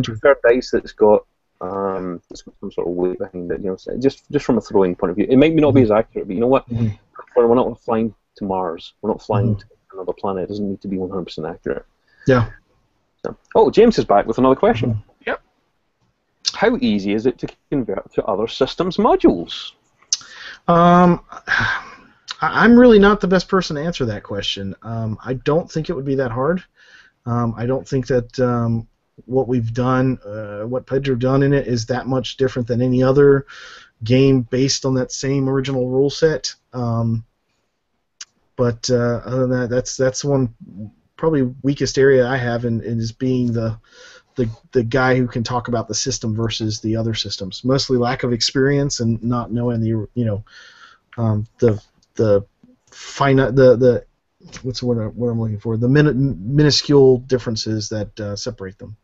prefer dice that's got some sort of weight behind it. Just from a throwing point of view. It might not be as accurate, but you know what? We're not flying to Mars. We're not flying to another planet. It doesn't need to be 100% accurate.
Yeah.
So, James is back with another question.
Yep.
How easy is it to convert to other systems modules?
I'm really not the best person to answer that question. I don't think it would be that hard. I don't think that what we've done, what Pedro done in it, is that much different than any other game based on that same original rule set. But other than that, that's one probably weakest area I have in is being the guy who can talk about the system versus the other systems. Mostly lack of experience and not knowing the what's the word what I'm looking for, the minuscule differences that separate them.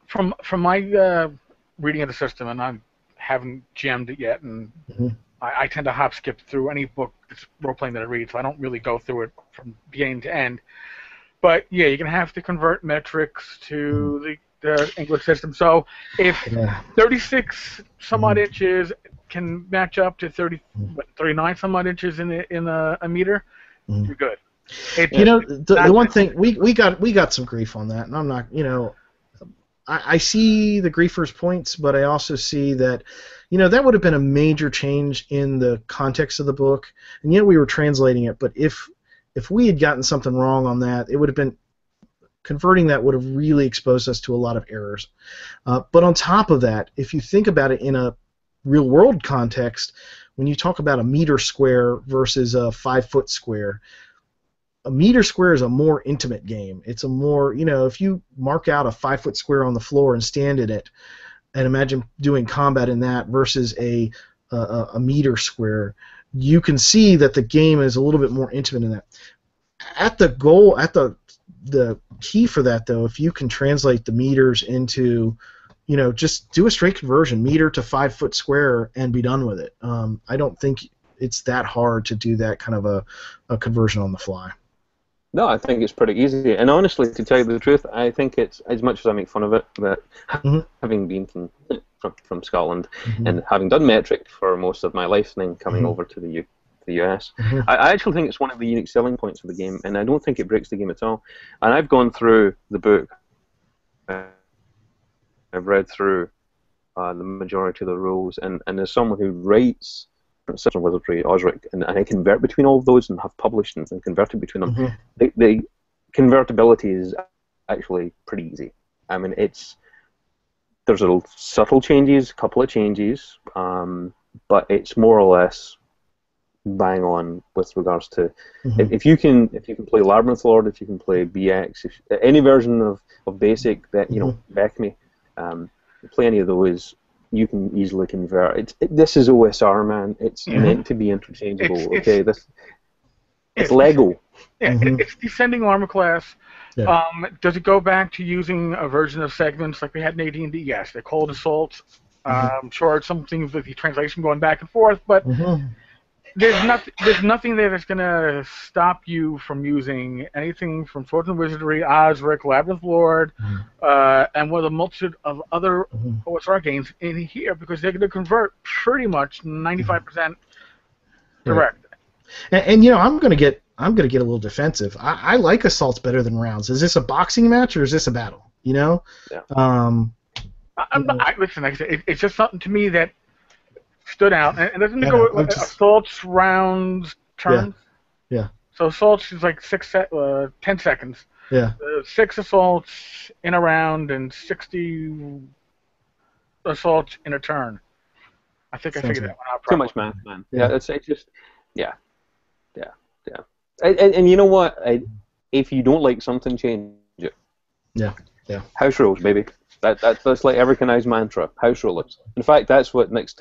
From my reading of the system, and I haven't jammed it yet, and I tend to hop skip through any book that's role playing that I read, so I don't really go through it from beginning to end. But yeah, you're gonna have to convert metrics to the English system. So if 36 some odd inches can match up to 39 some odd inches in a meter, you're good.
The one thing we got some grief on that, and I'm not, I see the griefers' points, but I also see that, that would have been a major change in the context of the book, and yet we were translating it. But if we had gotten something wrong on that, it would have been converting that would have really exposed us to a lot of errors. But on top of that, if you think about it in a real-world context, when you talk about a meter square versus a 5-foot square, a meter square is a more intimate game. It's a more, if you mark out a 5-foot square on the floor and stand in it, and imagine doing combat in that versus a meter square, you can see that the game is a little bit more intimate in that. The key for that, though, if you can translate the meters into just do a straight conversion, meter to 5-foot square, and be done with it. I don't think it's that hard to do that kind of a conversion on the fly.
No, I think it's pretty easy. And honestly, to tell you the truth, I think it's, as much as I make fun of it, that having been from Scotland and having done metric for most of my life, and then coming over to the US, I actually think it's one of the unique selling points of the game, and I don't think it breaks the game at all. And I've gone through the book. I've read through the majority of the rules, and as someone who writes System Wizardry, Osric, and I convert between all of those and have published and converted between them, the convertibility is actually pretty easy. I mean, there's little subtle changes, a couple of changes, but it's more or less bang on with regards to if you can play Labyrinth Lord, if you can play BX, any version of Basic that Beckme, play any of those, you can easily convert. This is OSR, man. It's meant to be interchangeable. It's Lego.
Yeah, it's descending armor class.
Yeah.
Does it go back to using a version of segments like we had in AD&D? Yes, they're called assaults. Sure, some things with the translation going back and forth, but there's nothing there that's going to stop you from using anything from Swords and Wizardry, Osric, Labyrinth Lord, and with a multitude of other OSR games in here, because they're going to convert pretty much 95% direct.
And I'm going to get a little defensive. I like assaults better than rounds. Is this a boxing match or is this a battle?
Yeah.
Listen, like I said, it's just something to me that stood out, and doesn't it go with assaults, rounds, turns?
Yeah.
So assaults is like 10 seconds.
Yeah.
6 assaults in a round and 60 assaults in a turn. I think I figured that one out
properly. Too much math, man. Yeah, it's just yeah. And you know what? If you don't like something, change it.
Yeah.
House rules, baby. That's like a recognized mantra. House rules. In fact, that's what next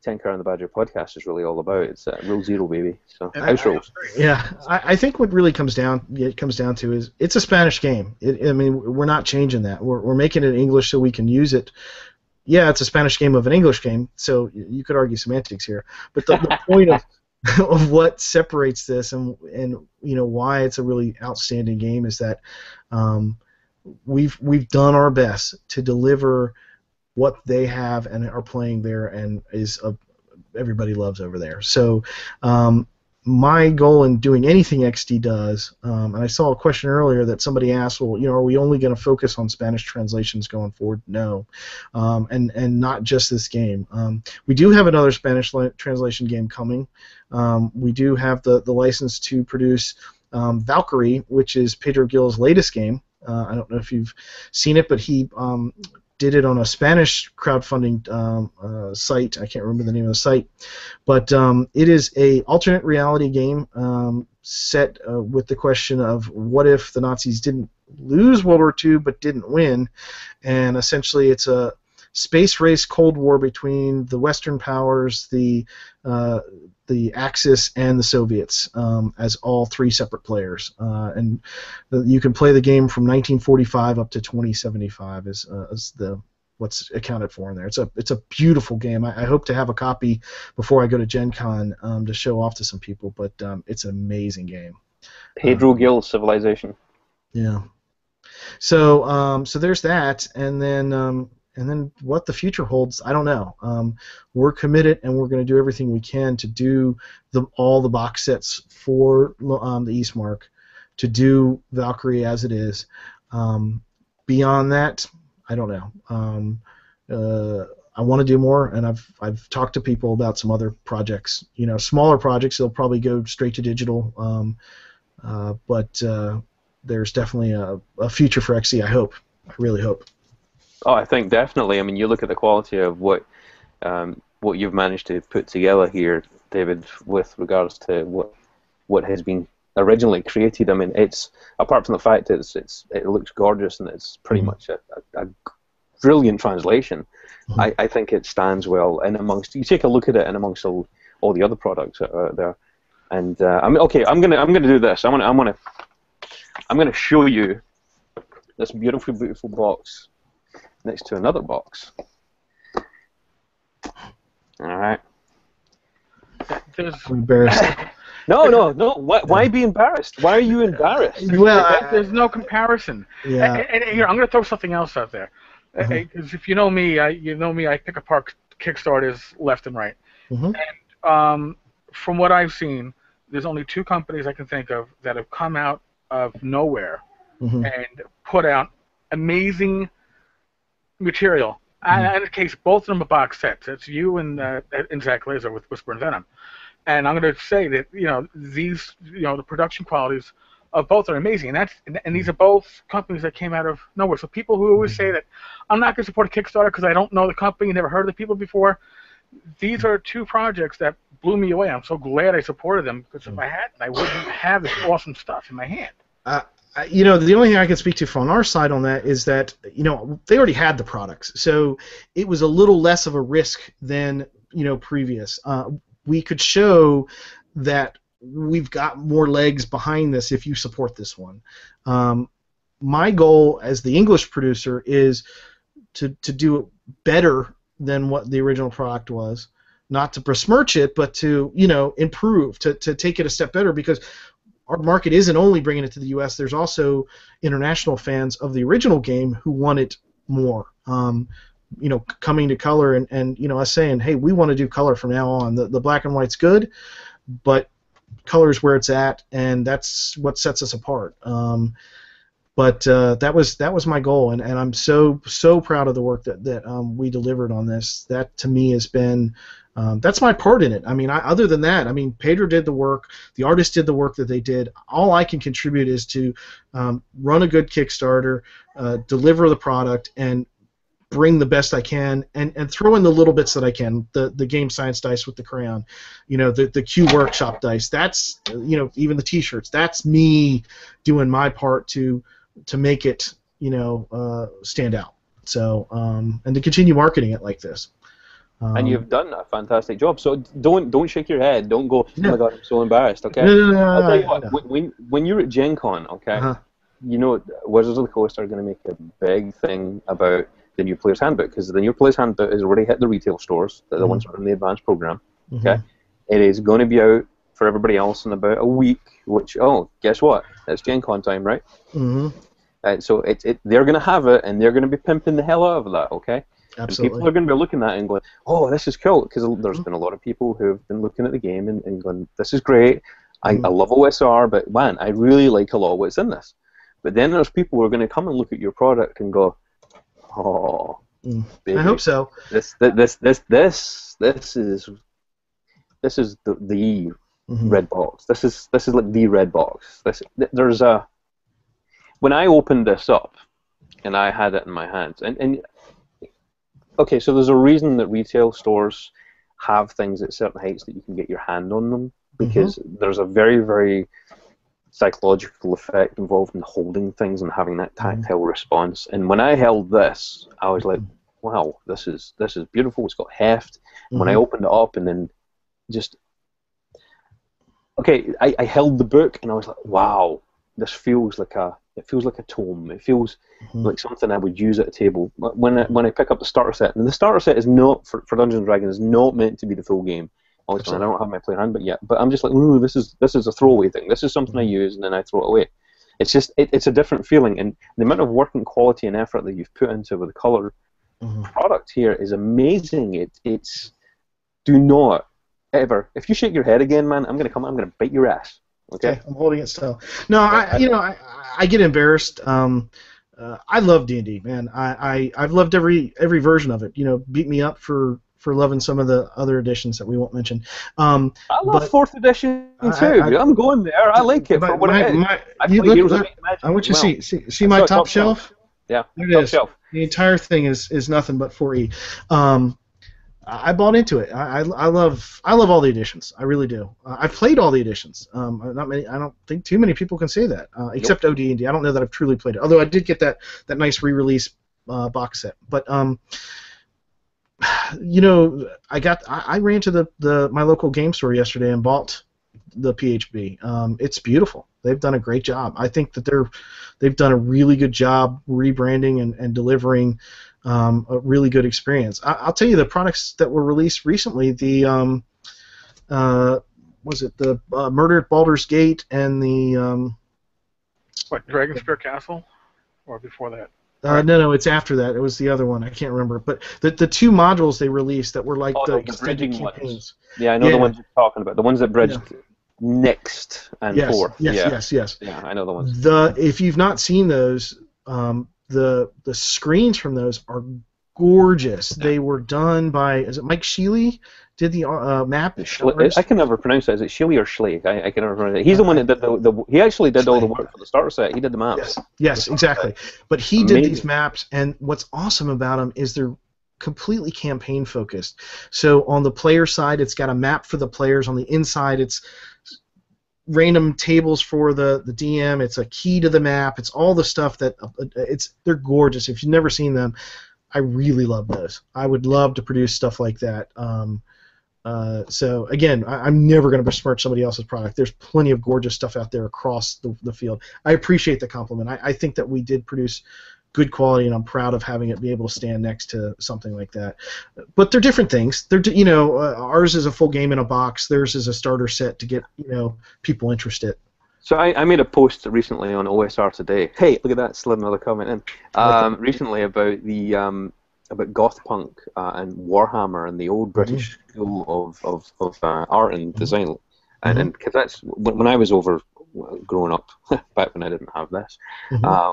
Tenkar and the Badger podcast is really all about. It's Rule Zero, baby. So house rules.
Yeah, I think what really comes down to is it's a Spanish game. I mean, we're not changing that. We're making it English so we can use it. Yeah, it's a Spanish game of an English game, so you could argue semantics here. But the point of what separates this and why it's a really outstanding game is that we've done our best to deliver what they have and are playing there and everybody loves over there. So my goal in doing anything XD does, and I saw a question earlier that somebody asked, well, are we only going to focus on Spanish translations going forward? No, and not just this game. We do have another Spanish translation game coming. We do have the license to produce Valkyrie, which is Pedro Gil's latest game. I don't know if you've seen it, but he did it on a Spanish crowdfunding site. I can't remember the name of the site, but it is a alternate reality game set with the question of what if the Nazis didn't lose World War II but didn't win, and essentially it's a space race Cold War between the Western powers, the Axis, and the Soviets as all 3 separate players. And you can play the game from 1945 up to 2075 is what's accounted for in there. It's a beautiful game. I hope to have a copy before I go to Gen Con to show off to some people, but it's an amazing game.
Pedro Gil Civilization.
Yeah. So there's that, and then what the future holds, I don't know. We're committed, and we're going to do everything we can to do all the box sets for the Eastmark, to do Valkyrie as it is. Beyond that, I don't know. I want to do more, and I've talked to people about some other projects. Smaller projects. They'll probably go straight to digital, but there's definitely a future for XE. I hope. I really hope.
Oh, I think definitely. I mean, you look at the quality of what you've managed to put together here, David, with regards to what has been originally created. I mean, it's, apart from the fact that it looks gorgeous and it's pretty much a brilliant translation. I think it stands well in amongst. You take a look at it and amongst all the other products that are out there. And I mean, okay, I'm gonna do this. I'm gonna show you this beautiful box next to another box. All right.
There's,
I'm embarrassed.
No. Why be embarrassed? Why are you embarrassed?
Well,
there's no comparison.
Yeah.
And here, I'm going to throw something else out there.
Uh-huh.
Because if you know me, I pick apart Kickstarters left and right.
Mm-hmm.
And from what I've seen, there's only two companies I can think of that have come out of nowhere and put out amazing material. And in the case, both of them are box sets. It's you and Zach Laser with Whisper and Venom. And I'm going to say that these the production qualities of both are amazing, and these are both companies that came out of nowhere. So people who always say that I'm not going to support a Kickstarter because I don't know the company, never heard of the people before, these are two projects that blew me away. I'm so glad I supported them, because if I hadn't, I wouldn't have this awesome stuff in my hand.
The only thing I can speak to from our side on that is that they already had the products, so it was a little less of a risk than previous. We could show that we've got more legs behind this if you support this one. My goal as the English producer is to do it better than what the original product was, not to besmirch it, but to improve, to take it a step better, because our market isn't only bringing it to the U.S. There's also international fans of the original game who want it more. Coming to color and us saying, hey, we want to do color from now on. The black and white's good, but color is where it's at, and that's what sets us apart. But that was my goal, and I'm so proud of the work that we delivered on this. That to me has been that's my part in it. I mean, other than that, I mean, Pedro did the work, the artist did the work that they did. All I can contribute is to run a good Kickstarter, deliver the product, and bring the best I can, and throw in the little bits that I can. The game science dice with the crayon, the Q workshop dice. That's even the T-shirts. That's me doing my part to make it stand out. So and to continue marketing it like this.
And you've done a fantastic job. So don't shake your head. Don't go, oh my God, I'm so embarrassed. Okay.
No,
I'll tell you what. When you're at Gen Con, okay, Wizards of the Coast are going to make a big thing about the New Player's Handbook, because the New Player's Handbook has already hit the retail stores, the ones that are in the advanced program. Okay, it is going to be out for everybody else in about a week. Which guess what? It's Gen Con time, right? So they're going to have it, and they're going to be pimping the hell out of that. Okay.
Absolutely.
And people are going to be looking at it and going, oh, this is cool, because there's been a lot of people who have been looking at the game and going, this is great, I love OSR, but man, I really like a lot of what's in this. But then there's people who are going to come and look at your product and go, oh, baby,
I hope so.
This is the red box. This is like the red box. When I opened this up and I had it in my hands, and okay, so there's a reason that retail stores have things at certain heights that you can get your hand on them, because there's a very, very psychological effect involved in holding things and having that tactile response. And when I held this, I was like, wow, this is beautiful. It's got heft. And when I opened it up and then just, okay, I held the book and I was like, wow, this feels like a tome. It feels like something I would use at a table. When I pick up the starter set, and the starter set is not for Dungeons and Dragons, is not meant to be the full game. Obviously, I don't have my player handbook yet, but I'm just like, ooh, this is a throwaway thing. This is something I use and then I throw it away. It's just it's a different feeling, and the amount of work and quality and effort that you've put into with the color product here is amazing. It's do not ever, if you shake your head again, man, I'm gonna bite your ass. Okay,
I'm holding it still. No, I get embarrassed. I love D&D, man. I've loved every version of it. Beat me up for loving some of the other editions that we won't mention.
I love 4th edition too. I'm going there. I like it for what it is.
I want you to see my top shelf.
Yeah,
there it is. Shelf. The entire thing is nothing but 4E. I bought into it. I love all the editions. I really do. I've played all the editions. Not many. I don't think too many people can say that, except OD&D. I don't know that I've truly played it. Although I did get that nice re-release box set. But I ran to my local game store yesterday and bought the PHB. It's beautiful. They've done a great job. I think that they've done a really good job rebranding and delivering a really good experience. I'll tell you the products that were released recently. The was it the Murder at Baldur's Gate and the
What, Dragonspear Castle, or before that?
no, it's after that. It was the other one. I can't remember. But the two modules they released that were like the extended campaigns.
Ones. Yeah, I know the ones you're talking about. The ones that bridged next and forth.
Yes.
Yeah, I know the ones.
If you've not seen those, the screens from those are gorgeous. They were done by, is it Mike Sheely? Did the map?
I can never pronounce it. Is it Sheely or Schleich? I can never pronounce it. He's the one that did he actually did all the work for the starter set. He did the maps.
Yes, exactly. But he did these maps, and what's awesome about them is they're completely campaign focused. So on the player side, it's got a map for the players. On the inside, it's random tables for the DM. It's a key to the map. It's all the stuff that they're gorgeous. If you've never seen them, I really love those. I would love to produce stuff like that. So again, I'm never going to besmirch somebody else's product. There's plenty of gorgeous stuff out there across the field. I appreciate the compliment. I think that we did produce good quality, and I'm proud of having it be able to stand next to something like that. But they're different things. They're ours is a full game in a box. Theirs is a starter set to get people interested.
So I made a post recently on OSR Today. Hey, look at that! Slid another comment in. Recently about the about goth punk and Warhammer and the old British school of art and design, and because that's when I was over growing up, back when I didn't have this,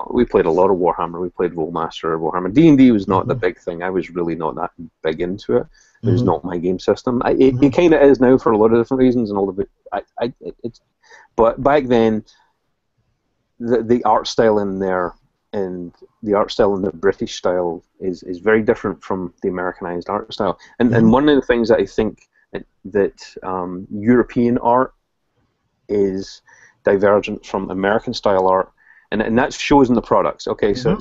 we played a lot of Warhammer. We played Rollmaster, Warhammer. D&D was not the big thing. I was really not that big into it. It was not my game system. It kind of is now for a lot of different reasons, and all of it. But back then, the art style in there, and the art style and the British style is very different from the Americanized art style. And one of the things that I think that European art is divergent from American style art, and that shows in the products. Okay, so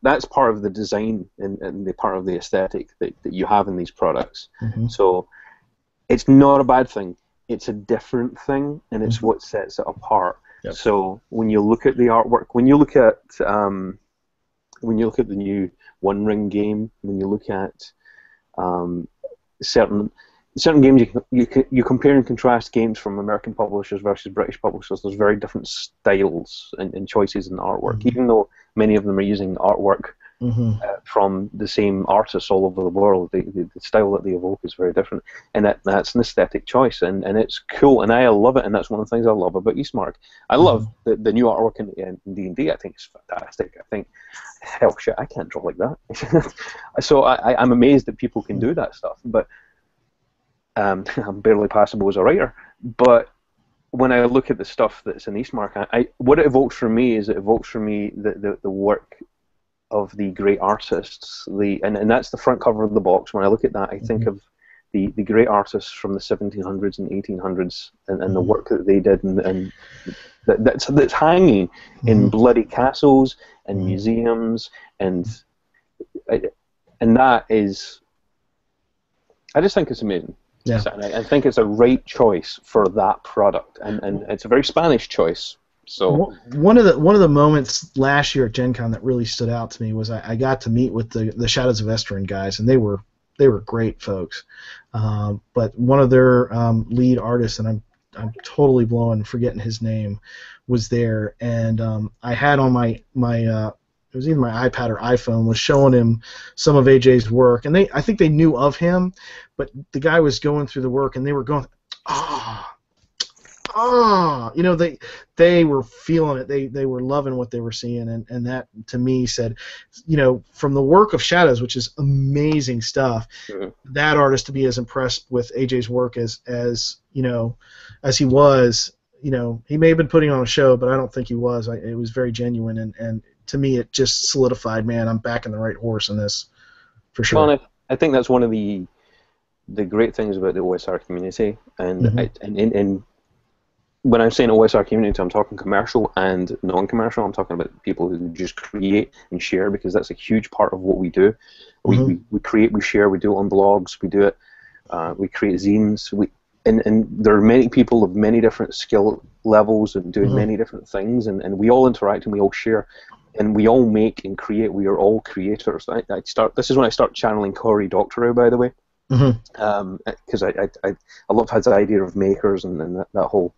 that's part of the design and the part of the aesthetic that you have in these products. So it's not a bad thing. It's a different thing, and it's what sets it apart. Yep. So when you look at the artwork, when you look at the new One Ring game, when you look at certain games, you compare and contrast games from American publishers versus British publishers. There's very different styles and choices in the artwork, even though many of them are using artwork from the same artists all over the world. The style that they evoke is very different, and that's an aesthetic choice, and it's cool, and I love it, and that's one of the things I love about Eastmark. I love the new artwork in D&D. I think it's fantastic. I think, hell shit, I can't draw like that. So I'm amazed that people can do that stuff, but I'm barely passable as a writer. But when I look at the stuff that's in Eastmark, what it evokes for me is the work of the great artists, and that's the front cover of the box. When I look at that, I think of the great artists from the 1700s and 1800s, and the work that they did, and that's hanging in bloody castles and museums, and that is, I just think it's amazing. Yeah. And I think it's a right choice for that product, and it's a very Spanish choice. So
one of the moments last year at Gen Con that really stood out to me was I got to meet with the Shadows of Esteren guys, and they were great folks. But one of their lead artists, and I'm totally forgetting his name, was there, and I had on my it was either my iPad or iPhone, was showing him some of AJ's work, and I think they knew of him, but the guy was going through the work, and they were going, they were feeling it. They were loving what they were seeing, and that to me said, from the work of Shadows, which is amazing stuff, that artist to be as impressed with AJ's work as he was. He may have been putting on a show, but I don't think he was. It was very genuine, and to me it just solidified, man, I'm backing the right horse in this, for sure.
Well, I think that's one of the great things about the OSR community, and when I'm saying OSR community, I'm talking commercial and non-commercial. I'm talking about people who just create and share, because that's a huge part of what we do. We create, we share, we do it on blogs, we do it, we create zines, and there are many people of many different skill levels and doing many different things, and we all interact and we all share and we all make and create. We are all creators. This is when I start channeling Cory Doctorow, by the way, because I love his idea of makers and that whole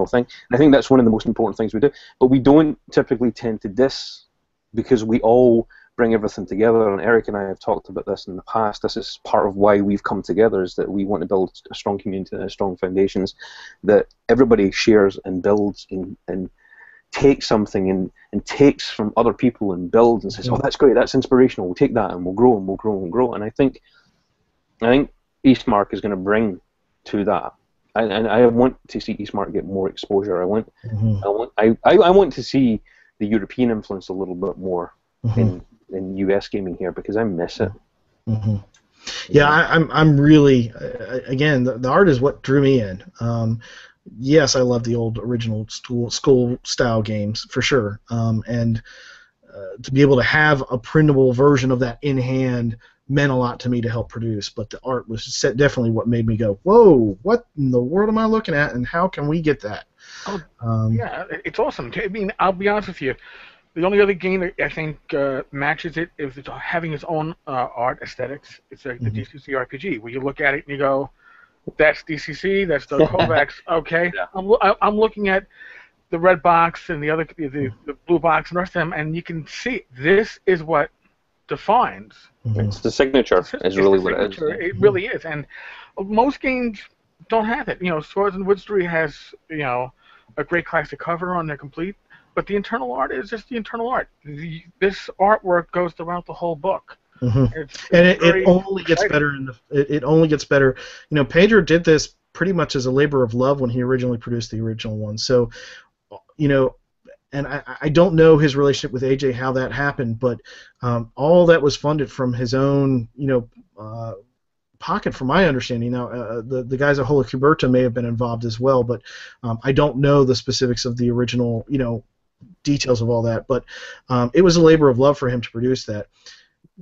thing. And I think that's one of the most important things we do. But we don't typically tend to diss, because we all bring everything together. And Eric and I have talked about this in the past. This is part of why we've come together, is that we want to build a strong community and strong foundations that everybody shares and builds and takes something and takes from other people and builds and says, oh, that's great, that's inspirational, we'll take that and we'll grow and we'll grow and we'll grow. And I think Eastmark is going to bring to that. And I want to see Eastmark get more exposure. I want to see the European influence a little bit more in US gaming here, because I miss it.
Yeah, I'm really, again, the art is what drew me in. Yes, I love the old original school style games for sure, and to be able to have a printable version of that in hand meant a lot to me to help produce. But the art was definitely what made me go, whoa, what in the world am I looking at, and how can we get that?
Yeah, it's awesome. I mean, I'll be honest with you. The only other game that I think matches it is it's having its own art aesthetics. It's like the DCC RPG, where you look at it and you go, that's DCC, that's the Kovacs. Okay, yeah. I'm looking at the red box and the blue box and the rest of them, and you can see this is what defines.
It's the signature. It's really what it is.
It really is, and most games don't have it. You know, Swords and Woodstory has a great classic cover on their complete, but the internal art is just the internal art. This artwork goes throughout the whole book.
It only gets better. It only gets better. You know, Pedro did this pretty much as a labor of love when he originally produced the original one. So, and I don't know his relationship with AJ, how that happened, but all that was funded from his own, pocket, from my understanding. Now, the guys at Hola Cuberta may have been involved as well, but I don't know the specifics of the original, details of all that. But it was a labor of love for him to produce that.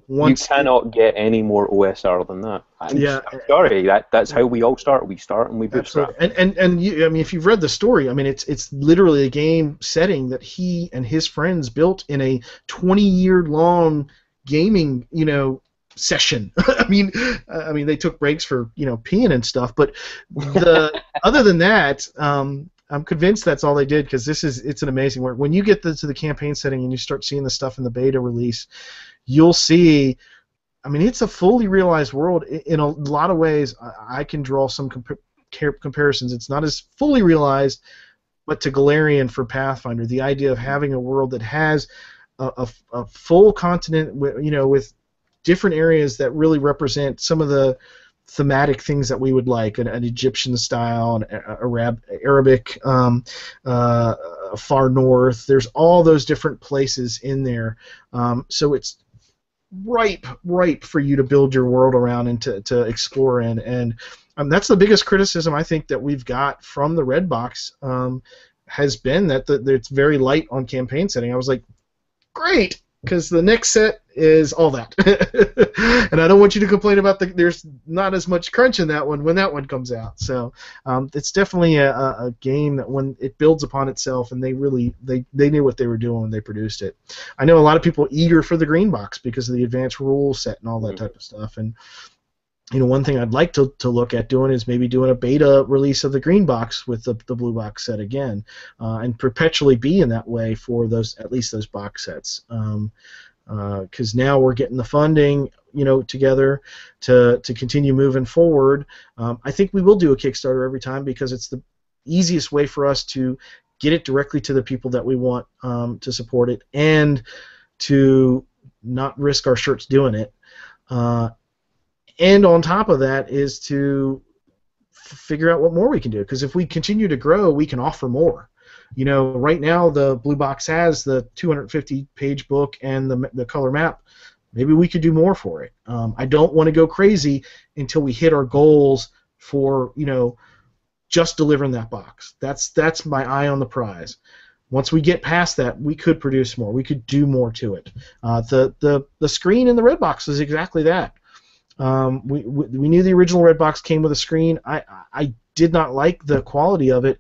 You cannot get any more OSR than that. I'm sorry. That's how we all start. We start and we bootstrap.
And you, I mean, if you've read the story, I mean, it's literally a game setting that he and his friends built in a 20-year-long gaming, session. I mean, they took breaks for peeing and stuff, but other than that, I'm convinced that's all they did, because it's an amazing work. When you get to the campaign setting and you start seeing the stuff in the beta release, you'll see, I mean, it's a fully realized world. In a lot of ways, I can draw some comparisons. It's not as fully realized, but to Galarian for Pathfinder, the idea of having a world that has a full continent, with different areas that really represent some of the thematic things that we would like, an Egyptian style, an Arabic, far north. There's all those different places in there. So it's ripe for you to build your world around and to explore in. And that's the biggest criticism I think that we've got from the Red Box, has been that it's very light on campaign setting. I was like, great, because the next set is all that. And I don't want you to complain about there's not as much crunch in that one when that one comes out. So it's definitely a game that when it builds upon itself, and they knew what they were doing when they produced it. I know a lot of people eager for the green box because of the advanced rule set and all that type of stuff. And one thing I'd like to look at doing is maybe doing a beta release of the green box with the blue box set again, and perpetually be in that way for at least those box sets. Because now we're getting the funding, together to continue moving forward. I think we will do a Kickstarter every time, because it's the easiest way for us to get it directly to the people that we want to support it, and to not risk our shirts doing it. And on top of that is to figure out what more we can do, because if we continue to grow, we can offer more. Right now the blue box has the 250-page book and the color map. Maybe we could do more for it. I don't want to go crazy until we hit our goals for just delivering that box. That's my eye on the prize. Once we get past that, we could produce more. We could do more to it. The screen in the red box is exactly that. We knew the original red box came with a screen. I did not like the quality of it.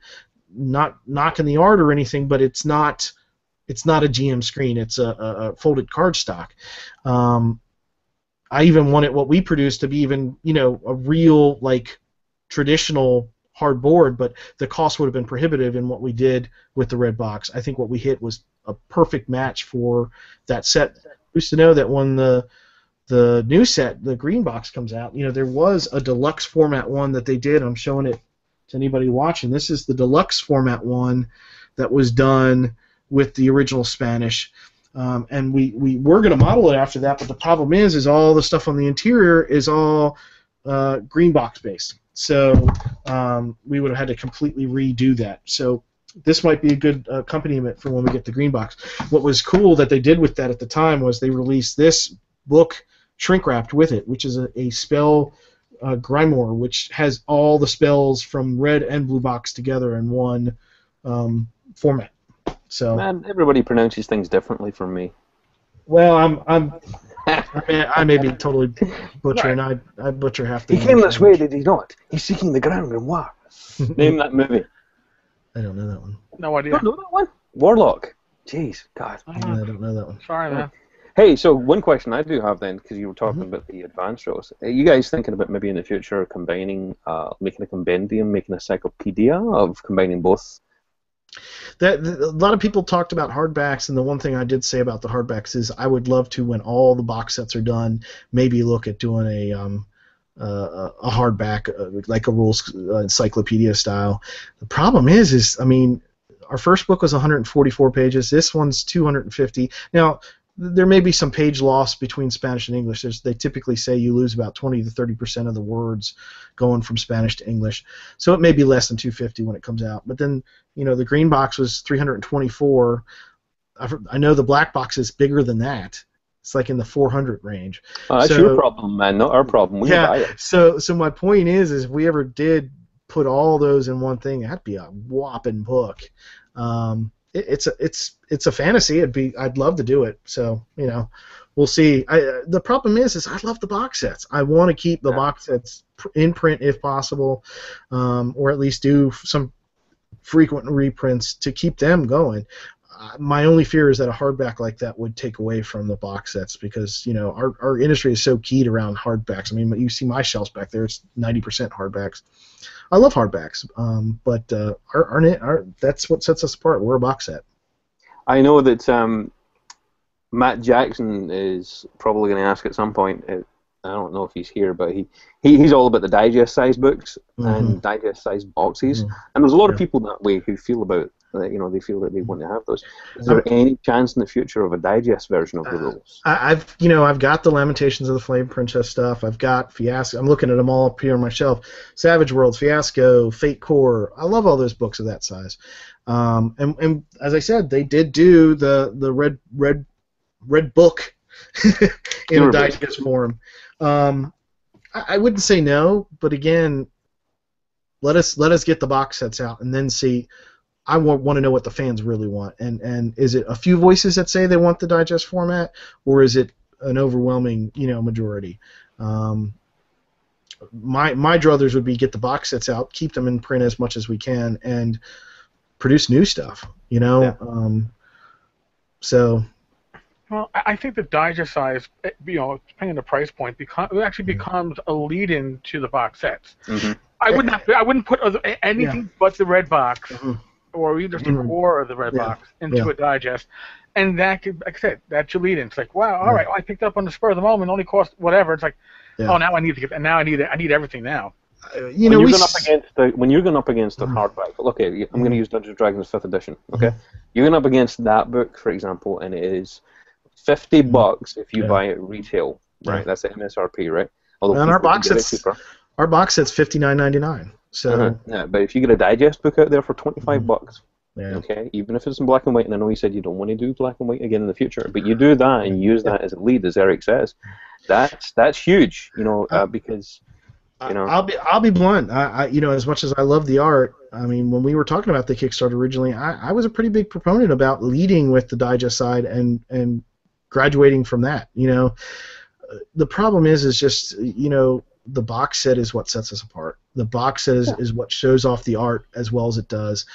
Not knocking the art or anything, but it's not it's not a GM screen. It's a folded cardstock. I even wanted what we produced to be even, a real, like, traditional hard board, but the cost would have been prohibitive in what we did with the red box. I think what we hit was a perfect match for that set. Who's to know that when the new set, the green box, comes out, there was a deluxe format one that they did. I'm showing it to anybody watching. This is the deluxe format one that was done with the original Spanish. And we were going to model it after that, but the problem is all the stuff on the interior is all green box based. So we would have had to completely redo that. So this might be a good accompaniment for when we get the green box. What was cool that they did with that at the time was they released this book shrink wrapped with it, which is a spell grimoire, which has all the spells from red and blue box together in one format. So,
man, everybody pronounces things differently from me.
Well, I may be totally butchering. I butcher half the.
He came this way, did he not? He's seeking the Grand Grimoire. Name that movie.
I don't know that one.
No idea.
You don't know that one? Warlock. Jeez, God.
I don't know that one.
Sorry, man.
Hey, so one question I do have then, because you were talking about the advanced rules. Are you guys thinking about maybe in the future combining, making a compendium, making a encyclopedia of combining both?
A lot of people talked about hardbacks, and the one thing I did say about the hardbacks is I would love to, when all the box sets are done, maybe look at doing a hardback, like a rules encyclopedia style. The problem is I mean, our first book was 144 pages. This one's 250. Now, there may be some page loss between Spanish and English. They typically say you lose about 20 to 30% of the words going from Spanish to English. So it may be less than 250 when it comes out. But then, the green box was 324. I know the black box is bigger than that. It's like in the 400 range.
That's your problem, man, not our problem. We buy it.
So my point is if we ever did put all those in one thing, that'd be a whopping book. It's a fantasy. I'd love to do it. So we'll see. The problem is I love the box sets. I want to keep the box sets in print if possible, or at least do some frequent reprints to keep them going. My only fear is that a hardback like that would take away from the box sets because our industry is so keyed around hardbacks. I mean, you see my shelves back there; it's 90% hardbacks. I love hardbacks, but that's what sets us apart. We're a box set.
I know that Matt Jackson is probably going to ask at some point. I don't know if he's here, but he's all about the digest-sized books and digest-sized boxes. And there's a lot of people that way who feel about they feel that they want to have those. Is there any chance in the future of a digest version of the rules?
I've got the Lamentations of the Flame Princess stuff. I've got Fiasco. I'm looking at them all up here on my shelf. Savage Worlds, Fiasco, Fate Core. I love all those books of that size. And as I said, they did do the red book in a digest form. I wouldn't say no, but again, let us get the box sets out and then see. I want to know what the fans really want, and is it a few voices that say they want the digest format, or is it an overwhelming majority? My druthers would be get the box sets out, keep them in print as much as we can, and produce new stuff. So.
Well, I think the digest size, depending on the price point, becomes a lead-in to the box sets.
Mm-hmm.
I wouldn't put anything but the red box, or either the core or the red box into a digest, and that could, like I said, that's your lead-in. It's like, wow, all right, well, I picked it up on the spur of the moment, only cost whatever. It's like, oh, now I need to get, and now I need everything now.
When you're going up against the hardback, okay, I'm going to use Dungeons & Dragons 5th edition. Okay, you're going up against that book, for example, and it is $50 if you buy it retail, right? That's the MSRP, right?
Although and our box set's $59.99. So
but if you get a digest book out there for $25, okay, even if it's in black and white, and I know you said you don't want to do black and white again in the future, but you do that and use that as a lead, as Eric says, that's huge, because.
I'll be blunt. As much as I love the art, I mean, when we were talking about the Kickstarter originally, I was a pretty big proponent about leading with the digest side and graduating from that. The problem is just the box set is what sets us apart. The box set is what shows off the art as well as it does.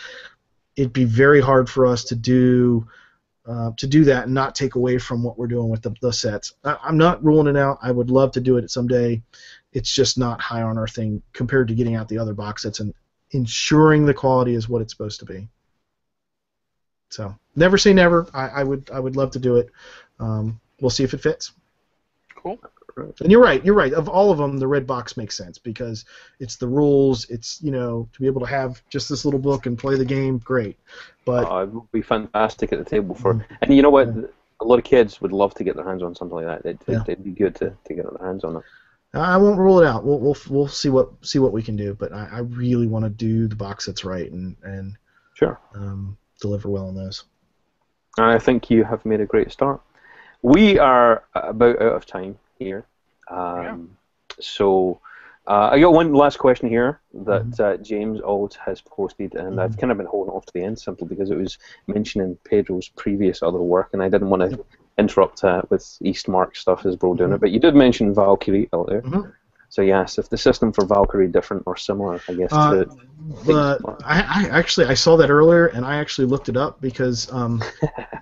It'd be very hard for us to do to do that and not take away from what we're doing with the sets. I'm not ruling it out. I would love to do it someday. It's just not high on our thing compared to getting out the other box sets and ensuring the quality is what it's supposed to be. So never say never. I would love to do it. We'll see if it fits.
Cool.
And you're right. You're right. Of all of them, the red box makes sense because it's the rules. It's to be able to have just this little book and play the game. Great, but
it would be fantastic at the table for. And you know what? A lot of kids would love to get their hands on something like that. It'd be good to get their hands on it.
I won't rule it out. We'll see what we can do. But I really want to do the box sets right and
sure
deliver well on those.
I think you have made a great start. We are about out of time here. So I got one last question here that James Auld has posted, and I've kind of been holding off to the end simply because it was mentioning Pedro's previous other work, and I didn't want to interrupt with Eastmark stuff as we're doing it. But you did mention Valkyrie earlier. So yes, if the system for Valkyrie different or similar, I guess.
I saw that earlier, and I actually looked it up because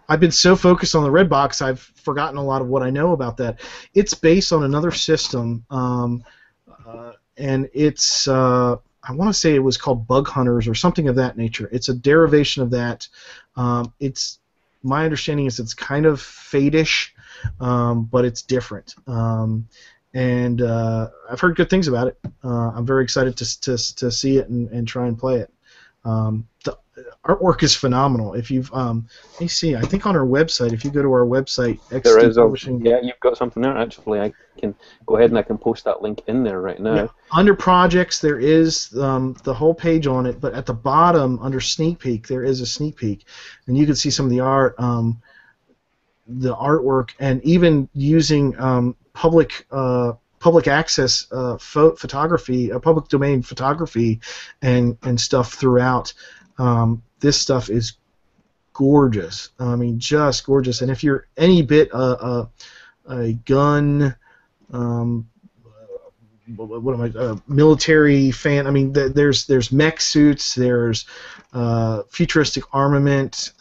I've been so focused on the red box, I've forgotten a lot of what I know about that. It's based on another system, and it's I want to say it was called Bug Hunters or something of that nature. It's a derivation of that. It's my understanding is it's kind of Fate-ish, but it's different. And I've heard good things about it. I'm very excited to see it and try and play it. The artwork is phenomenal. If you've, let me see. I think on our website, if you go to our website,
there is Publishing. Yeah, you've got something there. Actually, I can go ahead and I can post that link in there right now.
Yeah. Under projects, there is the whole page on it, but at the bottom under sneak peek, there is a sneak peek, and you can see some of the art, the artwork, and even using public access photography, public domain photography, and stuff throughout. This stuff is gorgeous. I mean, just gorgeous. And if you're any bit a gun, military fan, I mean, there's mech suits, there's futuristic armament.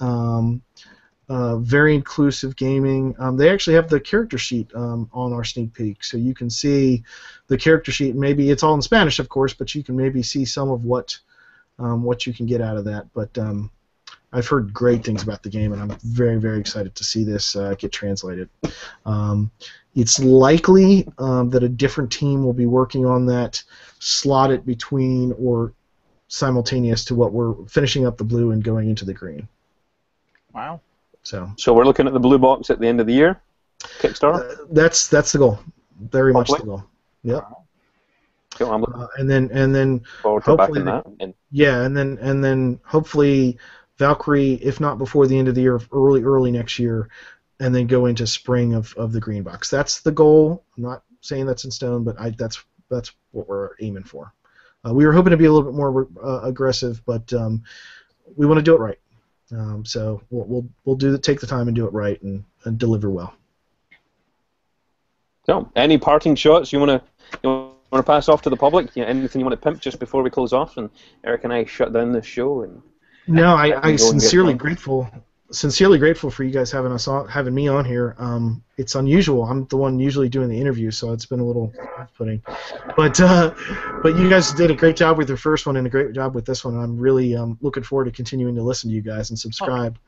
Very inclusive gaming. They actually have the character sheet on our sneak peek, so you can see the character sheet. Maybe it's all in Spanish, of course, but you can maybe see some of what you can get out of that. But I've heard great things about the game, and I'm very, very excited to see this get translated. It's likely that a different team will be working on that, slotted between or simultaneous to what we're finishing up the blue and going into the green.
Wow.
So we're looking at the blue box at the end of the year, Kickstarter.
That's the goal. Very much the goal. Yep.
Cool, I'm looking
and then
forward to backing that.
And then hopefully Valkyrie, if not before the end of the year, early next year, and then go into spring of the green box. That's the goal. I'm not saying that's in stone, but that's what we're aiming for. We were hoping to be a little bit more aggressive, but we want to do it right. So we'll take the time and do it right and deliver well.
So, any parting shots you want to pass off to the public? Anything you want to pimp just before we close off, and Eric and I shut down this show? And
no, I'm sincerely grateful for you guys having me on here. It's unusual. I'm the one usually doing the interview, so it's been a little off-putting. But you guys did a great job with your first one and a great job with this one. I'm really looking forward to continuing to listen to you guys and subscribe,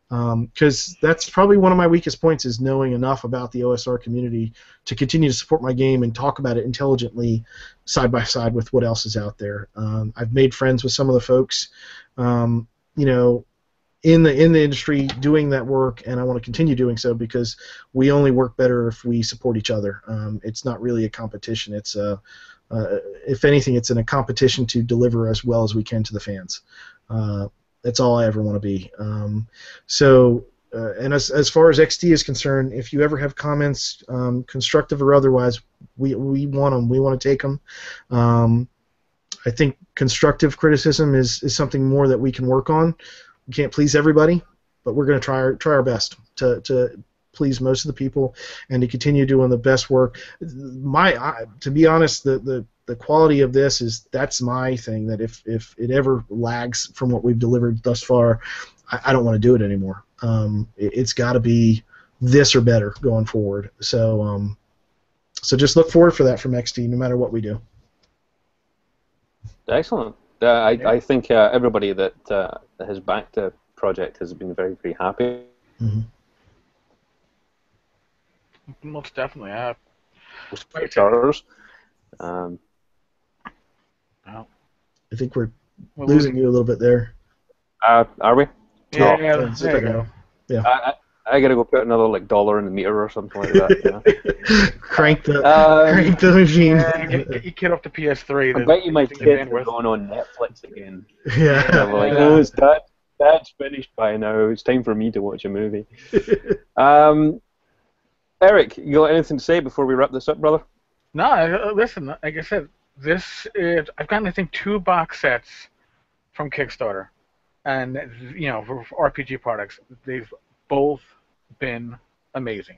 because that's probably one of my weakest points is knowing enough about the OSR community to continue to support my game and talk about it intelligently side by side with what else is out there. I've made friends with some of the folks, in the industry doing that work, and I want to continue doing so because we only work better if we support each other. It's not really a competition. It's if anything, it's in a competition to deliver as well as we can to the fans. That's all I ever want to be. And as far as XD is concerned, if you ever have comments, constructive or otherwise, we want them. We want to take them. I think constructive criticism is something more that we can work on. We can't please everybody, but we're going to try our best to please most of the people and to continue doing the best work. To be honest, the quality of this that's my thing. That if it ever lags from what we've delivered thus far, I don't want to do it anymore. It's got to be this or better going forward. So just look forward for that from XD, no matter what we do.
Excellent. I think everybody that has backed the project has been very, very happy.
Mm-hmm.
Most definitely, I have.
Starters.
Well,
I think we're losing you a little bit there.
Are we?
Yeah,
there you go. Yeah.
I gotta go put another like $1 in the meter or something like that. You know?
crank the machine.
Yeah, get your kid off the PS3.
I bet you my kids are going on Netflix again.
Yeah.
I'm like, oh, Dad's finished by now. It's time for me to watch a movie. Eric, you got anything to say before we wrap this up, brother?
No, listen. Like I said, I've gotten I think 2 box sets from Kickstarter, and for RPG products, they've both been amazing.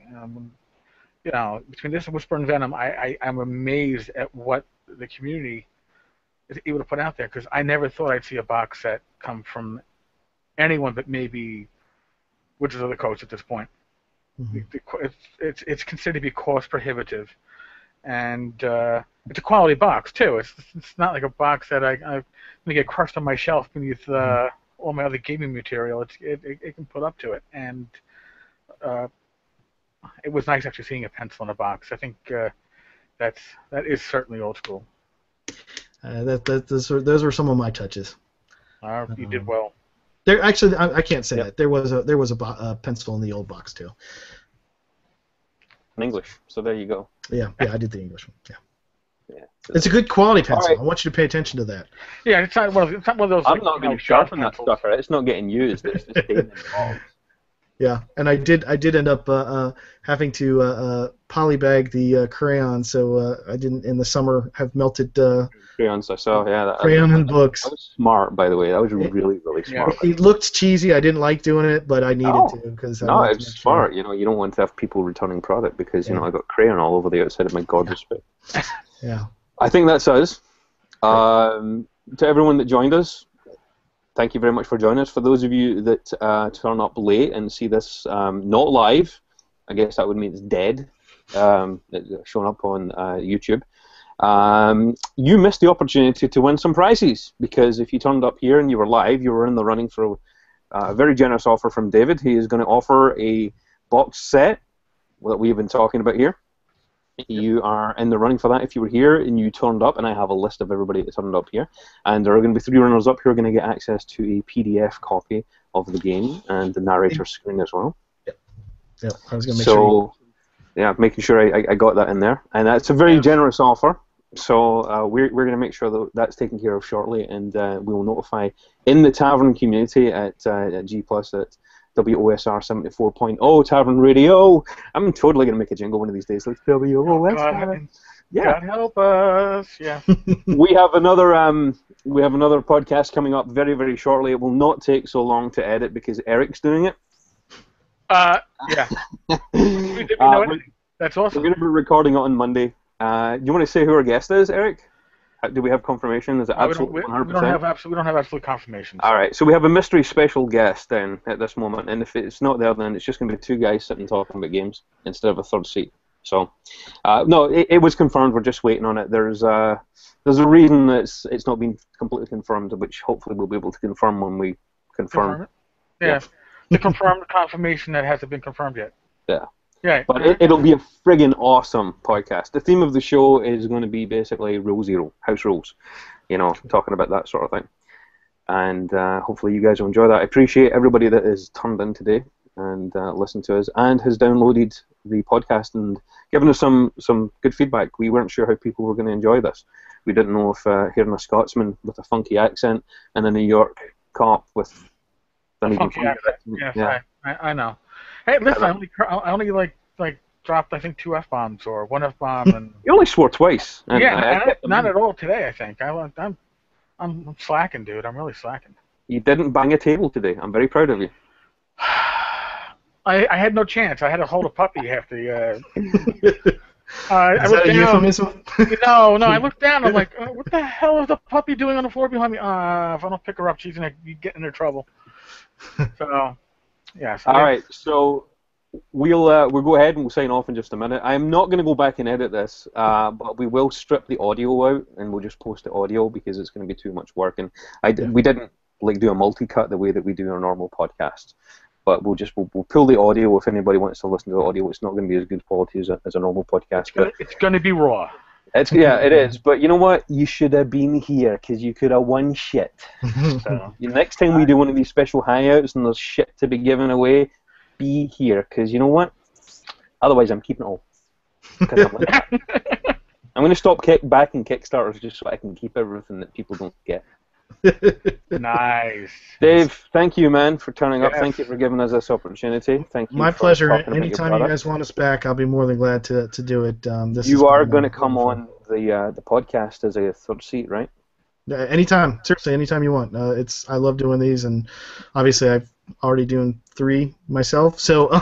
Between this and Whisper and Venom, I'm amazed at what the community is able to put out there, because I never thought I'd see a box set come from anyone but maybe Wizards of the Coast at this point. Mm-hmm. It's considered to be cost prohibitive, and it's a quality box too. It's not like a box that I'm going to get crushed on my shelf beneath all my other gaming material. It can put up to it, and it was nice actually seeing a pencil in a box. I think that is certainly old school.
Those were some of my touches.
You did well.
There actually, I can't say that. There was a pencil in the old box too.
In English, so there you go.
Yeah, I did the English one. Yeah. It's a good quality pencil. Right. I want you to pay attention to that.
Yeah, it's not one of those.
I'm not going to sharpen that sucker. It's not getting used. It's just staying in the box.
Yeah, and I did end up having to polybag the crayon, so I didn't in the summer have melted
crayons. I saw,
crayon and books.
That was smart, by the way. That was really, really smart.
It looked cheesy. I didn't like doing it, but I needed to because
no, it was smart. You don't want to have people returning product because I got crayon all over the outside of my gorgeous book.
Yeah.
I think that's us. To everyone that joined us, thank you very much for joining us. For those of you that turn up late and see this not live, I guess that would mean it's dead, showing up on YouTube. You missed the opportunity to win some prizes, because if you turned up here and you were live, you were in the running for a very generous offer from David. He is going to offer a box set that we've been talking about here. You are in the running for that if you were here and you turned up, and I have a list of everybody that turned up here. And there are going to be 3 runners up who are going to get access to a PDF copy of the game and the narrator's screen as well.
Yeah, I was going to make sure.
Yeah, making sure I got that in there. And it's a very generous offer. So we're going to make sure that that's taken care of shortly, and we will notify in the Tavern community at G+ at WOSR 74.0 Tavern Radio. I'm totally going to make a jingle one of these days. Like WOSR.
God help us. Yeah.
we have another podcast coming up very, very shortly. It will not take so long to edit because Eric's doing it.
Yeah. That's awesome.
We're going to be recording it on Monday. Do you want to say who our guest is, Eric? Do we have confirmation? Is it absolutely 100%?
We don't have absolute confirmation.
All right, so we have a mystery special guest then at this moment, and if it's not there, then it's just going to be 2 guys sitting talking about games instead of a 3rd seat. So, no, it was confirmed. We're just waiting on it. There's a reason that it's not been completely confirmed, which hopefully we'll be able to confirm when we confirm it.
Yeah, the confirmed confirmation that hasn't been confirmed yet.
Yeah.
Yeah,
but it'll be a friggin' awesome podcast. The theme of the show is going to be basically Rule Zero, house rules, talking about that sort of thing. And hopefully you guys will enjoy that. I appreciate everybody that has turned in today and listened to us and has downloaded the podcast and given us some good feedback. We weren't sure how people were going to enjoy this. We didn't know if hearing a Scotsman with a funky accent and a New York cop with
an even funky accent. Yes, I know. Hey, listen, I only dropped I think 2 F-bombs or 1 F-bomb and.
You only swore twice.
Not at all today. I think I'm slacking, dude. I'm really slacking.
You didn't bang a table today. I'm very proud of you.
I had no chance. I had to hold a puppy half the.
Is that a euphemism?
No. I looked down. I'm like, what the hell is the puppy doing on the floor behind me? If I don't pick her up, she's gonna get into trouble. So, yeah. So
All right, so we'll go ahead and we'll sign off in just a minute. I'm not going to go back and edit this, but we will strip the audio out and we'll just post the audio because it's going to be too much work. And we didn't like do a multi-cut the way that we do our normal podcast, but we'll pull the audio if anybody wants to listen to the audio. It's not going to be as good quality as a normal podcast.
It's going to be raw.
It is. But you know what? You should have been here because you could have won shit. So next time we do one of these special hangouts and there's shit to be given away, be here because you know what? Otherwise, I'm keeping it all. 'Cause I'm like that. I'm going to stop backing Kickstarters just so I can keep everything that people don't get.
Nice.
Dave, thank you, man, for turning up. Thank you for giving us this opportunity. Thank you.
My
for
pleasure.
talking about your
Anytime you
product.
guys want us back, I'll be more than glad to do it.
You are going to come on the podcast as a third seat, right?
Anytime, seriously, anytime you want. I love doing these, and obviously I've already doing 3 myself. So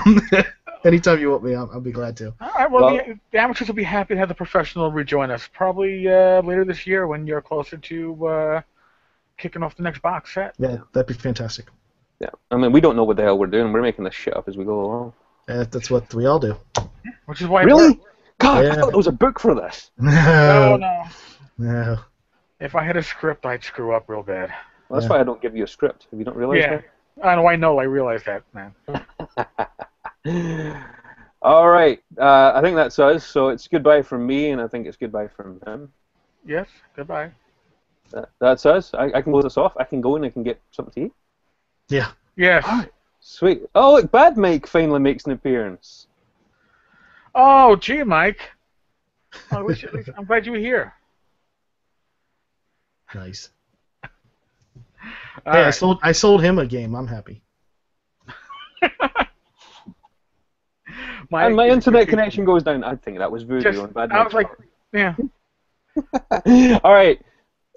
anytime you want me, I'll be glad to.
All right. Well, the amateurs will be happy to have the professional rejoin us. Probably later this year when you're closer to kicking off the next box set.
Yeah, that'd be fantastic.
Yeah. I mean, we don't know what the hell we're doing. We're making this shit up as we go along.
That's what we all do.
Which is why.
Really? God,
Yeah.
I thought there was a book for this.
No.
No.
If I had a script, I'd screw up real bad.
Well, that's why I don't give you a script. Have you not realized
Yeah. I know. I realize that, man.
that? All right. I think that's us. So it's goodbye from me, and I think it's goodbye from him.
Yes. Goodbye.
That's us. I can close this off. I can go and I can get something to eat.
Yeah.
Yes.
Sweet. Oh, look, Bad Mike finally makes an appearance.
Oh, gee, Mike. I'm glad you were here.
Nice.
All
Hey,
right.
I sold him a game. I'm happy.
And my internet connection goes down. I think that was voodoo on Bad
I
Mike's
was like,
part.
yeah.
All right.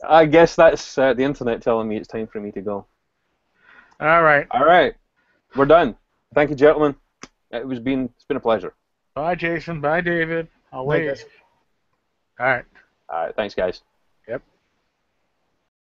I guess that's the internet telling me it's time for me to go.
All right.
All right. We're done. Thank you, gentlemen. It's been a pleasure.
Bye, Jason. Bye, David. I'll
Bye,
wait.
guys.
All right.
All right. Thanks, guys.